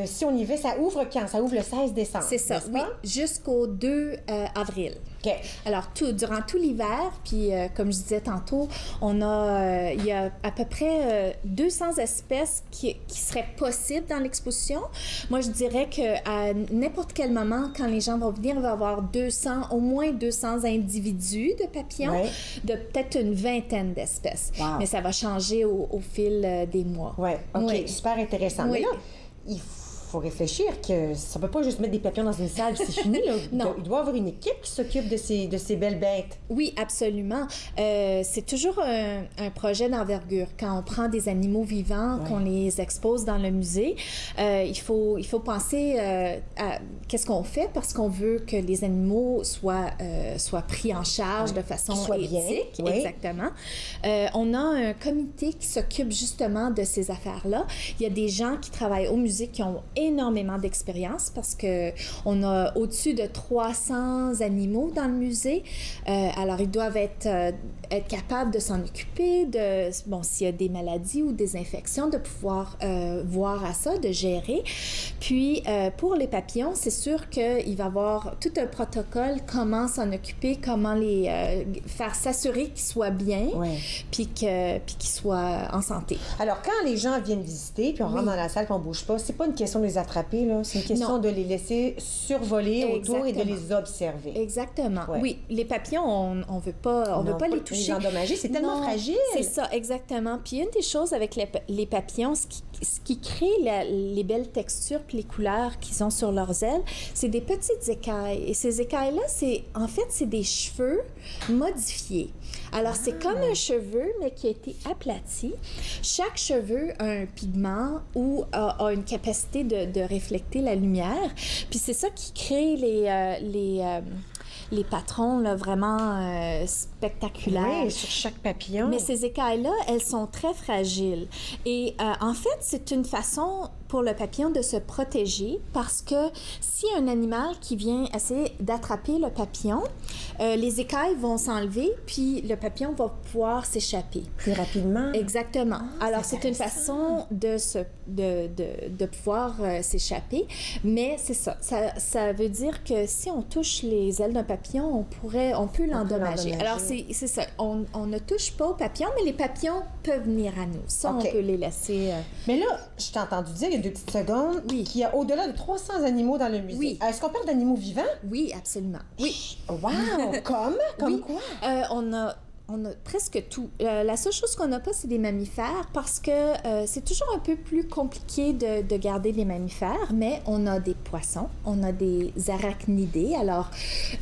si on y va, ça ouvre quand? Ça ouvre le 16 décembre. C'est ça, oui, jusqu'au 2 avril. OK. Alors, durant tout l'hiver, puis comme je disais tantôt, il y a à peu près 200 espèces qui seraient possibles dans l'exposition. Moi, je dirais qu'à n'importe quel moment, quand les gens vont venir, il va y avoir au moins 200 individus de papillons, de peut-être une vingtaine d'espèces. Wow. Mais ça va changer au fil des mois. Oui, OK, super intéressant. Oui. Mais là, il faut réfléchir que ça ne peut pas juste mettre des papillons dans une salle c'est fini. Là. Non. Il doit y avoir une équipe qui s'occupe de ces belles bêtes. Oui, absolument. C'est toujours un projet d'envergure. Quand on prend des animaux vivants, qu'on les expose dans le musée, il faut penser à qu'est-ce qu'on fait parce qu'on veut que les animaux soient pris en charge de façon éthique. Exactement. On a un comité qui s'occupe justement de ces affaires-là. Il y a des gens qui travaillent au musée qui ont énormément d'expérience parce qu'on a au-dessus de 300 animaux dans le musée. Alors, ils doivent être capables de s'en occuper, s'il y a des maladies ou des infections, de pouvoir voir à ça, de gérer. Puis, pour les papillons, c'est sûr qu'il va y avoir tout un protocole, comment s'en occuper, comment les faire s'assurer qu'ils soient bien, puis qu'ils soient en santé. Alors, quand les gens viennent visiter, puis on rentre dans la salle, puis on bouge pas, c'est pas une question de les attraper, là. C'est une question de les laisser survoler autour et de les observer. Exactement. Oui, les papillons, on veut pas les toucher. Les endommager, c'est tellement fragile. C'est ça, exactement. Puis une des choses avec les papillons, ce qui crée les belles textures puis les couleurs qu'ils ont sur leurs ailes, c'est des petites écailles. Et ces écailles-là, c'est des cheveux modifiés. Alors, c'est comme un cheveu, mais qui a été aplati. Chaque cheveu a un pigment ou a une capacité de refléter la lumière. Puis c'est ça qui crée les patrons là, vraiment spectaculaires. Oui, sur chaque papillon. Mais ces écailles-là, elles sont très fragiles. Et en fait, c'est une façon pour le papillon de se protéger parce que s'il y a un animal qui vient essayer d'attraper le papillon, les écailles vont s'enlever puis le papillon va pouvoir s'échapper. Plus rapidement? Exactement. Alors, c'est une façon de pouvoir s'échapper, mais c'est ça. Ça veut dire que si on touche les ailes d'un papillon, on peut l'endommager. Alors, c'est ça. On ne touche pas aux papillons, mais les papillons peuvent venir à nous. Ça, on peut les laisser... Mais là, je t'ai entendu dire, il y a 2 petites secondes, qu'il y a au-delà de 300 animaux dans le musée. Oui. Est-ce qu'on parle d'animaux vivants? Oui, absolument. Oui. Wow! Comme quoi? On a presque tout. La seule chose qu'on n'a pas, c'est des mammifères parce que c'est toujours un peu plus compliqué de garder les mammifères, mais on a des poissons, on a des arachnidés, alors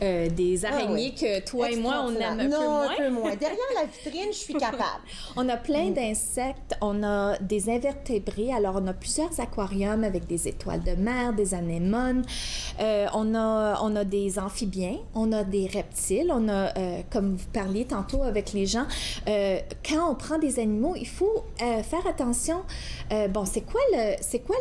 des araignées que toi et moi, on aime un peu moins. Derrière la vitrine, je suis capable. On a plein d'insectes, on a des invertébrés, alors on a plusieurs aquariums avec des étoiles de mer, des anémones, on a des amphibiens, on a des reptiles, on a, comme vous parliez tantôt avec les gens, quand on prend des animaux, il faut faire attention. C'est quoi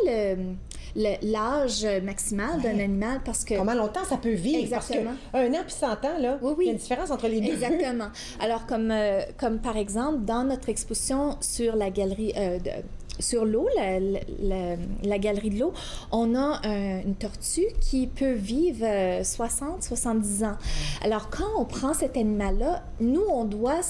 l'âge maximal d'un animal? Parce que... Comment longtemps ça peut vivre? Exactement. Parce qu'un an puis 100 ans, là, il y a une différence entre les deux. Exactement. Alors, comme par exemple, dans notre exposition sur la galerie sur l'eau, la galerie de l'eau, on a une tortue qui peut vivre 60-70 ans. Alors, quand on prend cet animal-là, nous, on doit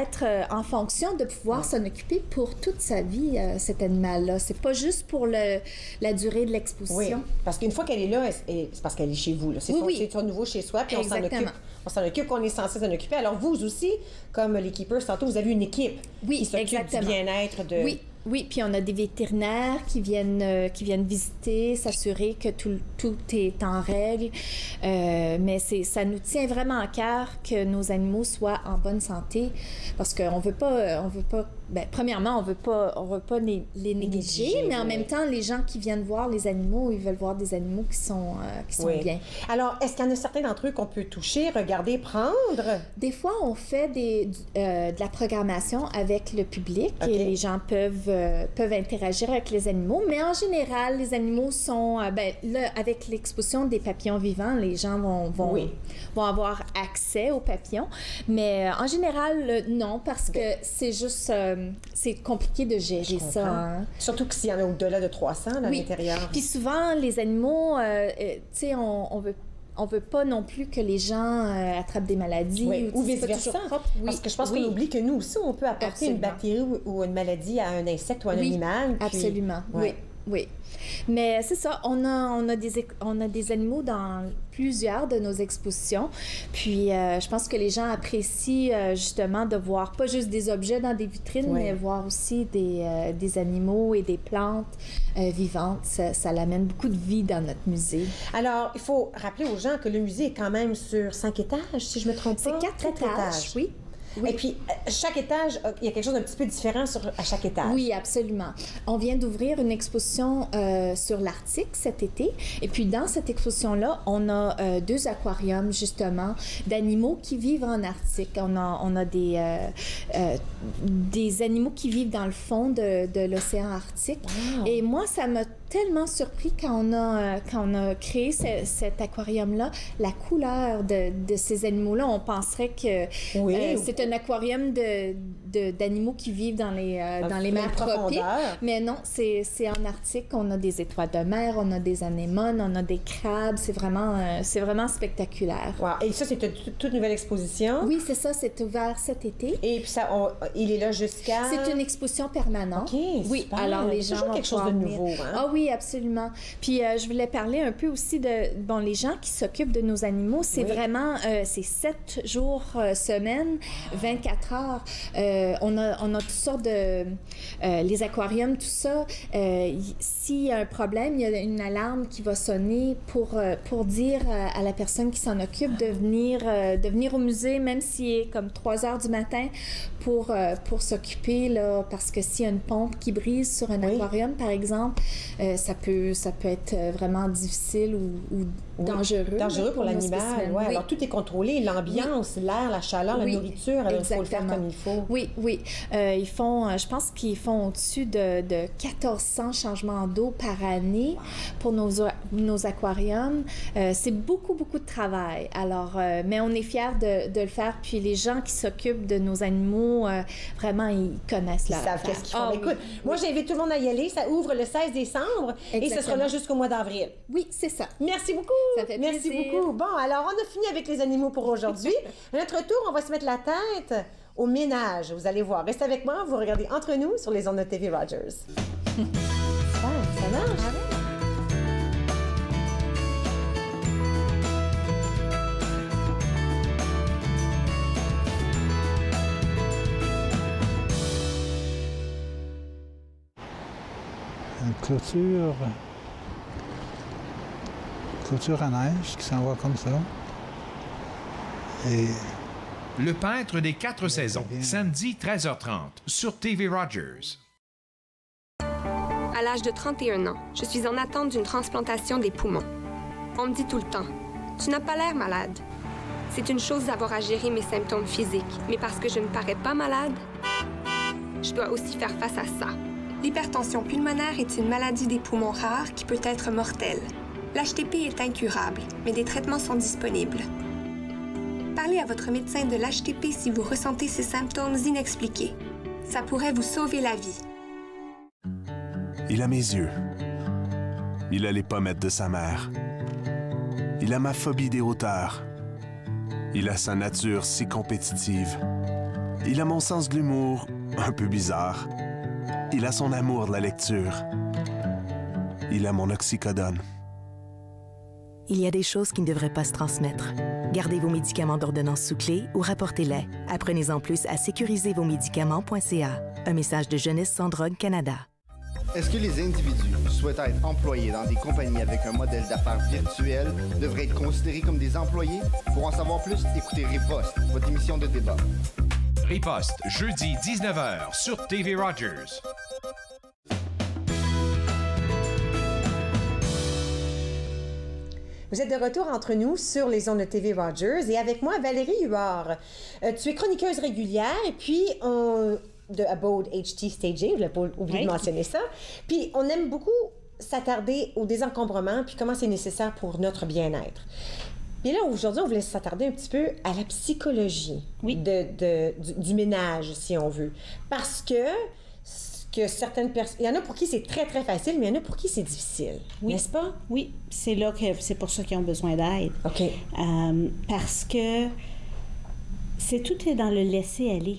être en fonction de pouvoir s'en occuper pour toute sa vie, cet animal-là. C'est pas juste pour la durée de l'exposition. Oui, parce qu'une fois qu'elle est là, c'est parce qu'elle est chez vous. C'est son nouveau chez soi, puis on s'en occupe. On s'en occupe qu'on est censé s'en occuper. Alors, vous aussi, comme les keepers, tantôt, vous avez une équipe qui s'occupe du bien-être de... Oui, puis on a des vétérinaires qui viennent visiter, s'assurer que tout est en règle. Mais ça nous tient vraiment à cœur que nos animaux soient en bonne santé parce qu'on veut pas premièrement, on veut pas les négliger, mais en même temps, les gens qui viennent voir les animaux, ils veulent voir des animaux qui sont bien. Alors, est-ce qu'il y en a certains d'entre eux qu'on peut toucher, regarder, prendre? Des fois, on fait de la programmation avec le public et les gens peuvent interagir avec les animaux, mais en général, les animaux sont... là, avec l'exposition des papillons vivants, les gens vont avoir accès aux papillons, mais en général, non, parce que c'est juste... c'est compliqué de gérer ça. Hein. Surtout que s'il y en a au-delà de 300 à l'intérieur. Puis souvent, les animaux, tu sais, on veut pas non plus que les gens attrapent des maladies ou vice-versa. Parce que je pense qu'on oublie que nous aussi, on peut apporter une bactérie ou une maladie à un insecte ou à un animal. Absolument. Oui. Mais c'est ça, on a des animaux dans plusieurs de nos expositions. Puis je pense que les gens apprécient justement de voir pas juste des objets dans des vitrines, mais voir aussi des animaux et des plantes vivantes. Ça l'amène beaucoup de vie dans notre musée. Alors, il faut rappeler aux gens que le musée est quand même sur 5 étages, si je me trompe pas. C'est 4 étages, oui. Oui. Et puis, chaque étage, il y a quelque chose d'un petit peu différent à chaque étage. Oui, absolument. On vient d'ouvrir une exposition sur l'Arctique cet été. Et puis, dans cette exposition-là, on a 2 aquariums, justement, d'animaux qui vivent en Arctique. On a des animaux qui vivent dans le fond de l'océan Arctique. Wow. Et moi, ça m'a tellement surpris quand on a créé cet aquarium-là, la couleur de ces animaux-là. On penserait que c'est un aquarium d'animaux qui vivent dans les mers tropiques. Mais non, c'est en Arctique. On a des étoiles de mer, on a des anémones, on a des crabes. C'est vraiment spectaculaire. Wow. Et ça, c'est une toute nouvelle exposition? Oui, c'est ça. C'est ouvert cet été. Et puis il est là jusqu'à... C'est une exposition permanente. OK, oui, super. Alors les gens toujours quelque chose de nouveau. Hein? Ah oui, absolument. Puis je voulais parler un peu aussi de les gens qui s'occupent de nos animaux. C'est vraiment c'est 7 jours semaine, 24 heures. On a toutes sortes de les aquariums, tout ça. S'il y a un problème, il y a une alarme qui va sonner pour dire à la personne qui s'en occupe de venir au musée, même s'il est comme 3 heures du matin, pour s'occuper, là, parce que s'il y a une pompe qui brise sur un aquarium, par exemple, ça peut être vraiment difficile ou dangereux. Dangereux pour l'animal, oui. Alors, tout est contrôlé, l'ambiance, l'air, la chaleur, la nourriture, alors il faut le faire comme il faut. Oui, oui. Je pense qu'ils font au-dessus de 1400 changements d'eau par année pour nos aquariums. C'est beaucoup, beaucoup de travail. Alors, mais on est fiers de le faire. Puis les gens qui s'occupent de nos animaux, vraiment, ils connaissent Ils savent qu'est-ce qu'ils font. Écoute, moi, j'invite tout le monde à y aller. Ça ouvre le 16 décembre et ce sera là jusqu'au mois d'avril. Oui, c'est ça. Merci beaucoup. Ça fait plaisir. Merci beaucoup. Bon, alors, on a fini avec les animaux pour aujourd'hui. À notre tour, on va se mettre la tête au ménage. Vous allez voir. Restez avec moi. Vous regardez Entre nous sur les ondes de TV Rogers. Ça marche. Une clôture à neige qui s'en va comme ça. Et Le peintre des 4 saisons, samedi 13h30 sur TV Rogers. À l'âge de 31 ans, je suis en attente d'une transplantation des poumons. On me dit tout le temps, tu n'as pas l'air malade. C'est une chose d'avoir à gérer mes symptômes physiques, mais parce que je ne parais pas malade, je dois aussi faire face à ça. L'hypertension pulmonaire est une maladie des poumons rare qui peut être mortelle. L'HTP est incurable, mais des traitements sont disponibles. Parlez à votre médecin de l'HTP si vous ressentez ces symptômes inexpliqués. Ça pourrait vous sauver la vie. Il a mes yeux. Il a les pommettes de sa mère. Il a ma phobie des hauteurs. Il a sa nature si compétitive. Il a mon sens de l'humour, un peu bizarre. Il a son amour de la lecture. Il a mon oxycodone. Il y a des choses qui ne devraient pas se transmettre. Gardez vos médicaments d'ordonnance sous clé ou rapportez-les. Apprenez-en plus à sécuriservosmédicaments.ca. Un message de Jeunesse sans drogue Canada. Est-ce que les individus souhaitant être employés dans des compagnies avec un modèle d'affaires virtuel devraient être considérés comme des employés? Pour en savoir plus, écoutez Riposte, votre émission de débat. Riposte, jeudi 19h sur TV Rogers. Vous êtes de retour entre nous sur les ondes de TV Rogers et avec moi, Valérie Huard. Tu es chroniqueuse régulière et puis de Abode HT Staging, je n'ai pas oublié de mentionner ça. Puis on aime beaucoup s'attarder au désencombrement puis comment c'est nécessaire pour notre bien-être. Et là, aujourd'hui, on voulait s'attarder un petit peu à la psychologie du ménage, si on veut. Parce que certaines personnes... Il y en a pour qui c'est très, très facile, mais il y en a pour qui c'est difficile. Oui. N'est-ce pas? Oui. C'est pour ça qu'ils ont besoin d'aide. OK. Parce que tout est dans le laisser-aller.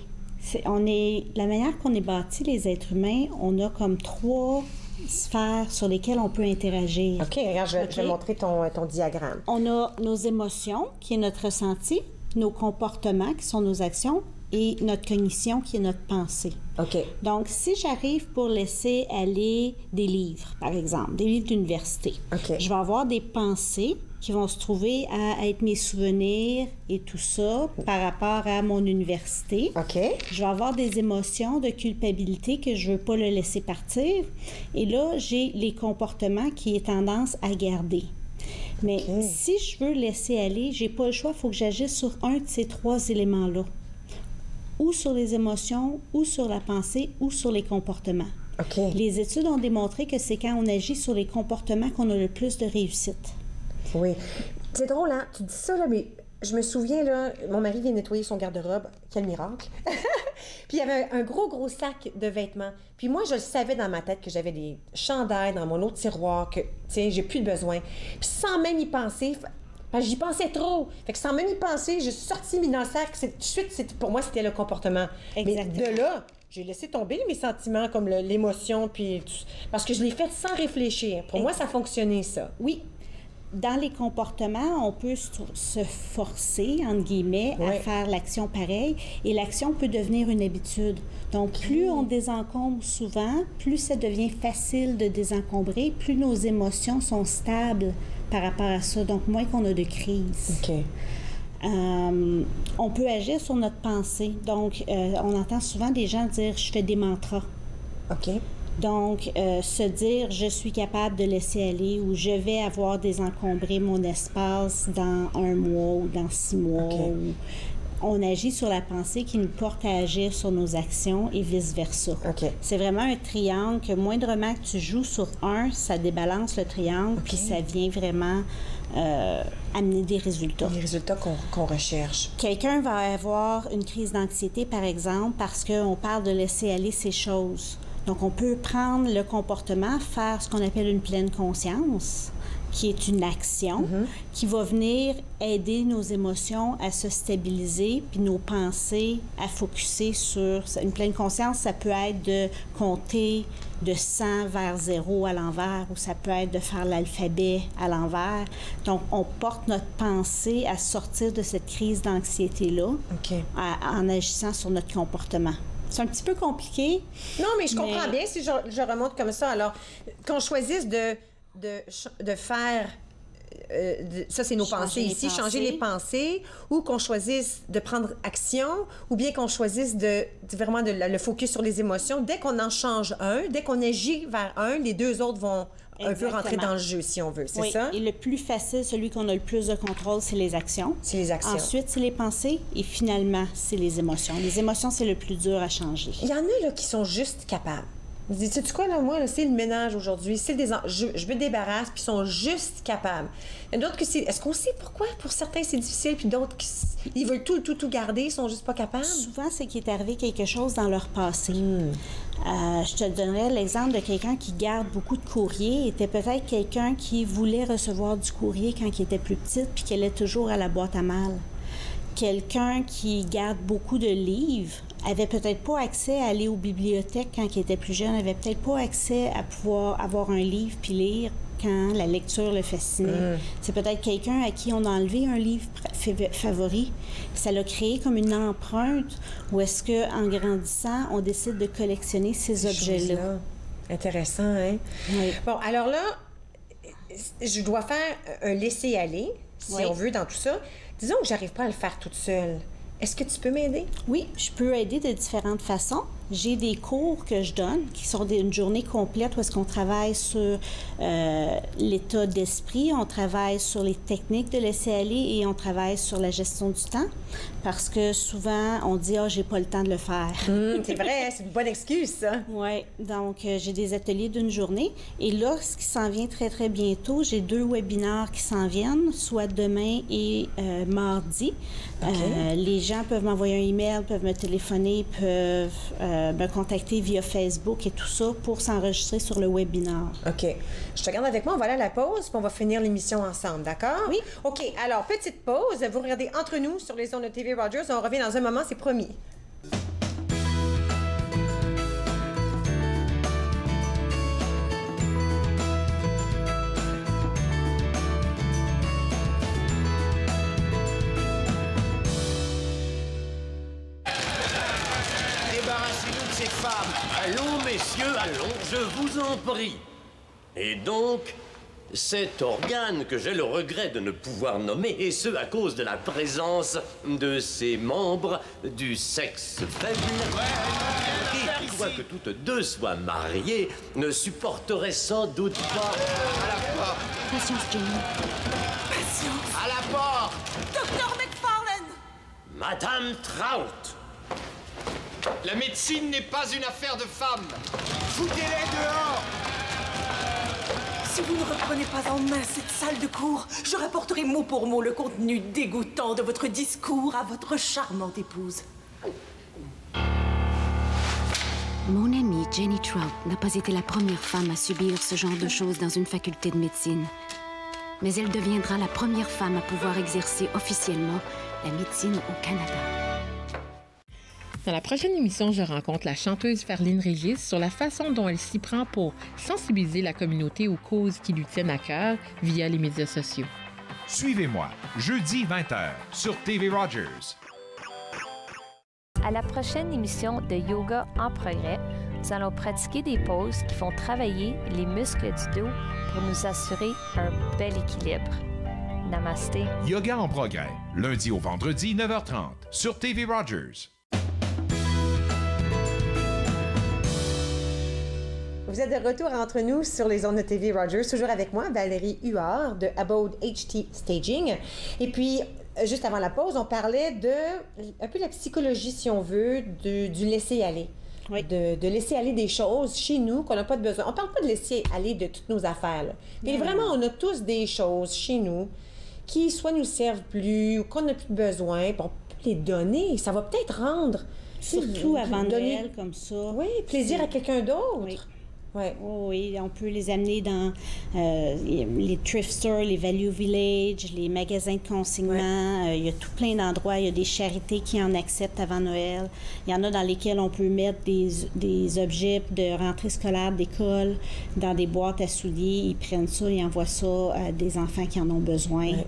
La manière qu'on est bâti, les êtres humains, on a comme 3 sphères sur lesquelles on peut interagir. OK, regarde, je vais montrer ton diagramme. On a nos émotions, qui est notre ressenti, nos comportements, qui sont nos actions, et notre cognition, qui est notre pensée. OK. Donc, si j'arrive pour laisser aller des livres, par exemple, des livres d'université, je vais avoir des pensées qui vont se trouver à être mes souvenirs et tout ça par rapport à mon université. OK. Je vais avoir des émotions de culpabilité que je ne veux pas le laisser partir. Et là, j'ai les comportements qui est tendance à garder. Mais si je veux laisser aller, j'ai pas le choix, il faut que j'agisse sur un de ces 3 éléments-là. Ou sur les émotions, ou sur la pensée, ou sur les comportements. Les études ont démontré que c'est quand on agit sur les comportements qu'on a le plus de réussite. Oui. C'est drôle, hein? Tu dis ça, là, mais je me souviens, là, mon mari vient nettoyer son garde-robe. Quel miracle! Puis il y avait un gros sac de vêtements. Puis moi, je le savais dans ma tête que j'avais des chandails dans mon autre tiroir, que, tu sais, j'ai plus de besoin. Puis sans même y penser... Parce que j'y pensais trop. Fait que sans même y penser, j'ai sorti mis dans le sac. Tout de suite, pour moi, c'était le comportement. Exactement. Mais de là, j'ai laissé tomber mes sentiments comme l'émotion, puis parce que je l'ai fait sans réfléchir. Pour moi, ça fonctionnait, ça. Oui. Dans les comportements, on peut se forcer, entre guillemets, à faire l'action pareille, et l'action peut devenir une habitude. Donc, plus on désencombre souvent, plus ça devient facile de désencombrer, plus nos émotions sont stables par rapport à ça, donc moins qu'on a de crise. On peut agir sur notre pensée. Donc, on entend souvent des gens dire « je fais des mantras ». Donc, se dire « je suis capable de laisser aller » ou « je vais avoir désencombré mon espace dans 1 mois ou dans 6 mois ». On agit sur la pensée qui nous porte à agir sur nos actions et vice-versa. C'est vraiment un triangle que moindrement que tu joues sur un, ça débalance le triangle, puis ça vient vraiment amener des résultats. Des résultats qu'on recherche. Quelqu'un va avoir une crise d'anxiété, par exemple, parce qu'on parle de laisser aller ces choses. Donc, on peut prendre le comportement, faire ce qu'on appelle une pleine conscience, qui est une action, qui va venir aider nos émotions à se stabiliser, puis nos pensées à focusser sur... Une pleine conscience, ça peut être de compter de 100 vers 0 à l'envers, ou ça peut être de faire l'alphabet à l'envers. Donc, on porte notre pensée à sortir de cette crise d'anxiété-là en agissant sur notre comportement. C'est un petit peu compliqué. Non, mais je comprends bien si je remonte comme ça. Alors, qu'on choisisse de faire... ça, c'est nos pensées ici, changer les pensées, ou qu'on choisisse de prendre action, ou bien qu'on choisisse vraiment le focus sur les émotions. Dès qu'on en change un, dès qu'on agit vers un, les 2 autres vont un peu rentrer dans le jeu, si on veut. C'est ça? Et le plus facile, celui qu'on a le plus de contrôle, c'est les actions. C'est les actions. Ensuite, c'est les pensées. Et finalement, c'est les émotions. Les émotions, c'est le plus dur à changer. Il y en a là, qui sont juste capables. Ils disent, sais-tu quoi, là, moi, là, c'est le ménage aujourd'hui, c'est je me débarrasse, puis ils sont juste capables. Il y en a d'autres que c'est... Est-ce qu'on sait pourquoi? Pour certains, c'est difficile, puis d'autres, ils veulent tout garder, ils sont juste pas capables? Souvent, c'est qu'il est arrivé quelque chose dans leur passé. Je te donnerais l'exemple de quelqu'un qui garde beaucoup de courriers. Était peut-être quelqu'un qui voulait recevoir du courrier quand il était plus petit, puis qui allait toujours à la boîte à mal. Quelqu'un qui garde beaucoup de livres avait peut-être pas accès à aller aux bibliothèques quand il était plus jeune, avait peut-être pas accès à pouvoir avoir un livre puis lire quand la lecture le fascinait. C'est peut-être quelqu'un à qui on a enlevé un livre favori. Ça l'a créé comme une empreinte où est-ce qu'en grandissant, on décide de collectionner ces objets-là. Intéressant, hein? Oui. Bon, alors là, je dois faire un laisser-aller, si on veut, dans tout ça. Disons que j'arrive pas à le faire toute seule. Est-ce que tu peux m'aider? Oui, je peux aider de différentes façons. J'ai des cours que je donne qui sont une journée complète où est-ce qu'on travaille sur l'état d'esprit, on travaille sur les techniques de laisser aller et on travaille sur la gestion du temps parce que souvent on dit « Ah, j'ai pas le temps de le faire ». C'est vrai, c'est une bonne excuse, ça. Oui, donc j'ai des ateliers d'une journée et là, ce qui s'en vient très, très bientôt, j'ai 2 webinaires qui s'en viennent, soit demain et mardi. Les gens peuvent m'envoyer un email, peuvent me téléphoner, peuvent me contacter via Facebook et tout ça pour s'enregistrer sur le webinaire. OK. Je te garde avec moi, on va aller à la pause, puis on va finir l'émission ensemble, d'accord? Oui. OK, alors, petite pause. Vous regardez Entre nous sur les ondes de TV Rogers. On revient dans un moment, c'est promis. Allons, messieurs, allons, je vous en prie. Et donc, cet organe que j'ai le regret de ne pouvoir nommer, et ce à cause de la présence de ses membres du sexe faible, qui, quoique toutes deux soient mariées, ne supporteraient sans doute pas... À la porte! Patience, Jenny. Patience! À la porte! Docteur McFarlane! Madame Trout! La médecine n'est pas une affaire de femmes! Foutez-les dehors! Si vous ne reprenez pas en main cette salle de cours, je rapporterai mot pour mot le contenu dégoûtant de votre discours à votre charmante épouse. Mon amie Jenny Trout n'a pas été la première femme à subir ce genre de choses dans une faculté de médecine. Mais elle deviendra la première femme à pouvoir exercer officiellement la médecine au Canada. Dans la prochaine émission, je rencontre la chanteuse Ferline Régis sur la façon dont elle s'y prend pour sensibiliser la communauté aux causes qui lui tiennent à cœur via les médias sociaux. Suivez-moi, jeudi 20h, sur TV Rogers. À la prochaine émission de Yoga en progrès, nous allons pratiquer des poses qui font travailler les muscles du dos pour nous assurer un bel équilibre. Namasté. Yoga en progrès, lundi au vendredi, 9h30, sur TV Rogers. Vous êtes de retour entre nous sur les ondes de TV Rogers, toujours avec moi, Valérie Huard de Abode HT Staging. Et puis, juste avant la pause, on parlait de un peu la psychologie, si on veut, du laisser-aller. Oui. De laisser aller des choses chez nous qu'on n'a pas de besoin. On parle pas de laisser aller de toutes nos affaires. Là. Mais vraiment, on a tous des choses chez nous qui soit nous servent plus ou qu'on n'a plus besoin. On peut les donner. Ça va peut-être rendre... Surtout avant Noël, comme ça. Oui, plaisir à quelqu'un d'autre. Oui. Ouais. Oh, oui, on peut les amener dans les thrift stores, les value village, les magasins de consignement. Il y a tout plein d'endroits. Il y a des charités qui en acceptent avant Noël. Il y en a dans lesquels on peut mettre des objets de rentrée scolaire d'école dans des boîtes à souliers. Ils prennent ça, ils envoient ça à des enfants qui en ont besoin. Ouais.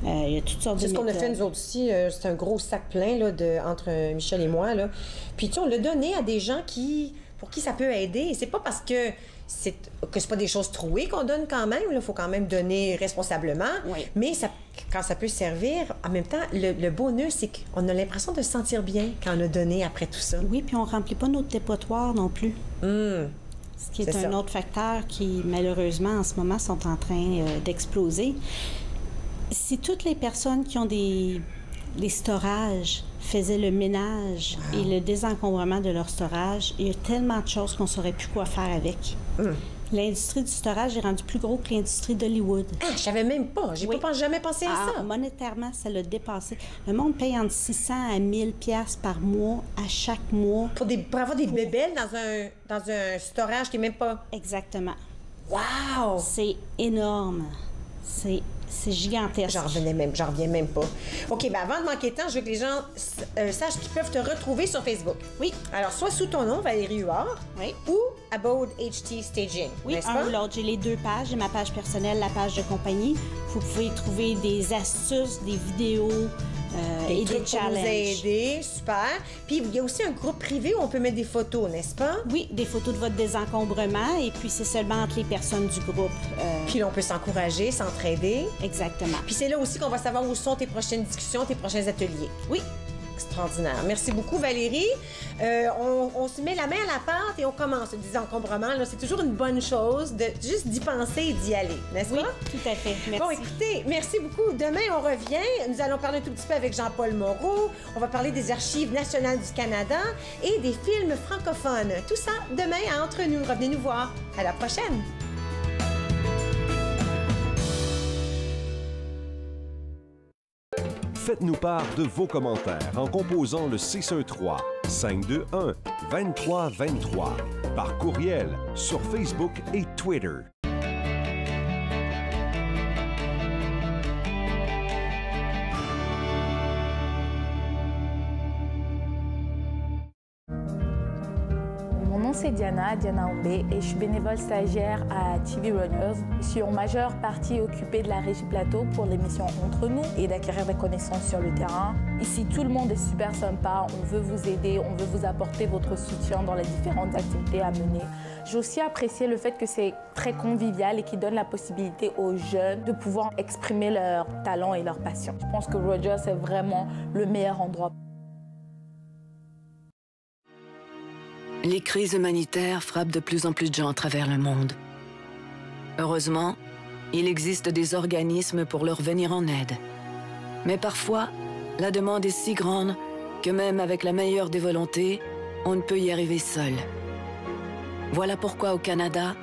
Il y a toutes sortes de méthodes. C'est ce qu'on a fait nous autres aussi. C'est un gros sac plein là, entre Michel et moi. Là. Puis tu sais, on l'a donné à des gens pour qui ça peut aider. C'est pas parce que c'est pas des choses trouées qu'on donne quand même. Il faut quand même donner responsablement. Oui. Mais quand ça peut servir, en même temps, le bonus, c'est qu'on a l'impression de se sentir bien quand on a donné après tout ça. Oui, puis on remplit pas notre dépotoir non plus. Ce qui est un autre facteur qui, malheureusement, en ce moment, sont en train d'exploser. Si toutes les personnes qui ont des storages faisaient le ménage et le désencombrement de leur storage, il y a tellement de choses qu'on ne saurait plus quoi faire avec. L'industrie du storage est rendue plus gros que l'industrie d'Hollywood. Ah, je savais même pas. J'ai jamais pensé à ça. Monétairement, ça l'a dépassé. Le monde paye entre 600 à 1000 pièces par mois à chaque mois. Pour avoir des bébelles dans un storage qui n'est même pas... Exactement. Wow! C'est énorme. C'est gigantesque. J'en reviens même pas. OK, bien avant de manquer de temps, je veux que les gens sachent qu'ils peuvent te retrouver sur Facebook. Oui. Alors, soit sous ton nom, Valérie Huard, ou Abode HT Staging. Oui, un ou l'autre. J'ai les deux pages. J'ai ma page personnelle, la page de compagnie. Vous pouvez y trouver des astuces, des vidéos et des challenges. Pour vous aider, super. Puis, il y a aussi un groupe privé où on peut mettre des photos, n'est-ce pas? Oui, des photos de votre désencombrement. Et puis, c'est seulement entre les personnes du groupe. Puis là, on peut s'encourager, s'entraider. Exactement. Puis c'est là aussi qu'on va savoir où sont tes prochaines discussions, tes prochains ateliers. Oui. Extraordinaire. Merci beaucoup, Valérie. On se met la main à la pâte et on commence. Le désencombrement, c'est toujours une bonne chose de juste d'y penser et d'y aller, n'est-ce pas? Oui, tout à fait. Merci. Bon, écoutez, merci beaucoup. Demain, on revient. Nous allons parler un tout petit peu avec Jean-Paul Moreau. On va parler des Archives nationales du Canada et des films francophones. Tout ça, demain, à Entre nous. Revenez nous voir. À la prochaine. Faites-nous part de vos commentaires en composant le 613-521-2323 par courriel sur Facebook et Twitter. Mon nom nom c'est Diana Ombé et je suis bénévole stagiaire à TV Rogers. Je suis en majeure partie occupée de la régie plateau pour l'émission Entre nous et d'acquérir des connaissances sur le terrain. Ici, tout le monde est super sympa, on veut vous aider, on veut vous apporter votre soutien dans les différentes activités à mener. J'ai aussi apprécié le fait que c'est très convivial et qui donne la possibilité aux jeunes de pouvoir exprimer leur talent et leur passion. Je pense que Rogers est vraiment le meilleur endroit. Les crises humanitaires frappent de plus en plus de gens à travers le monde. Heureusement, il existe des organismes pour leur venir en aide. Mais parfois, la demande est si grande que même avec la meilleure des volontés, on ne peut y arriver seul. Voilà pourquoi au Canada,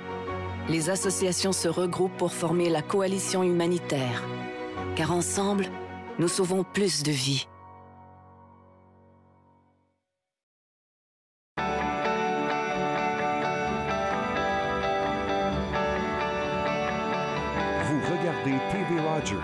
les associations se regroupent pour former la coalition humanitaire. Car ensemble, nous sauvons plus de vies. Vous regardez TV Rogers.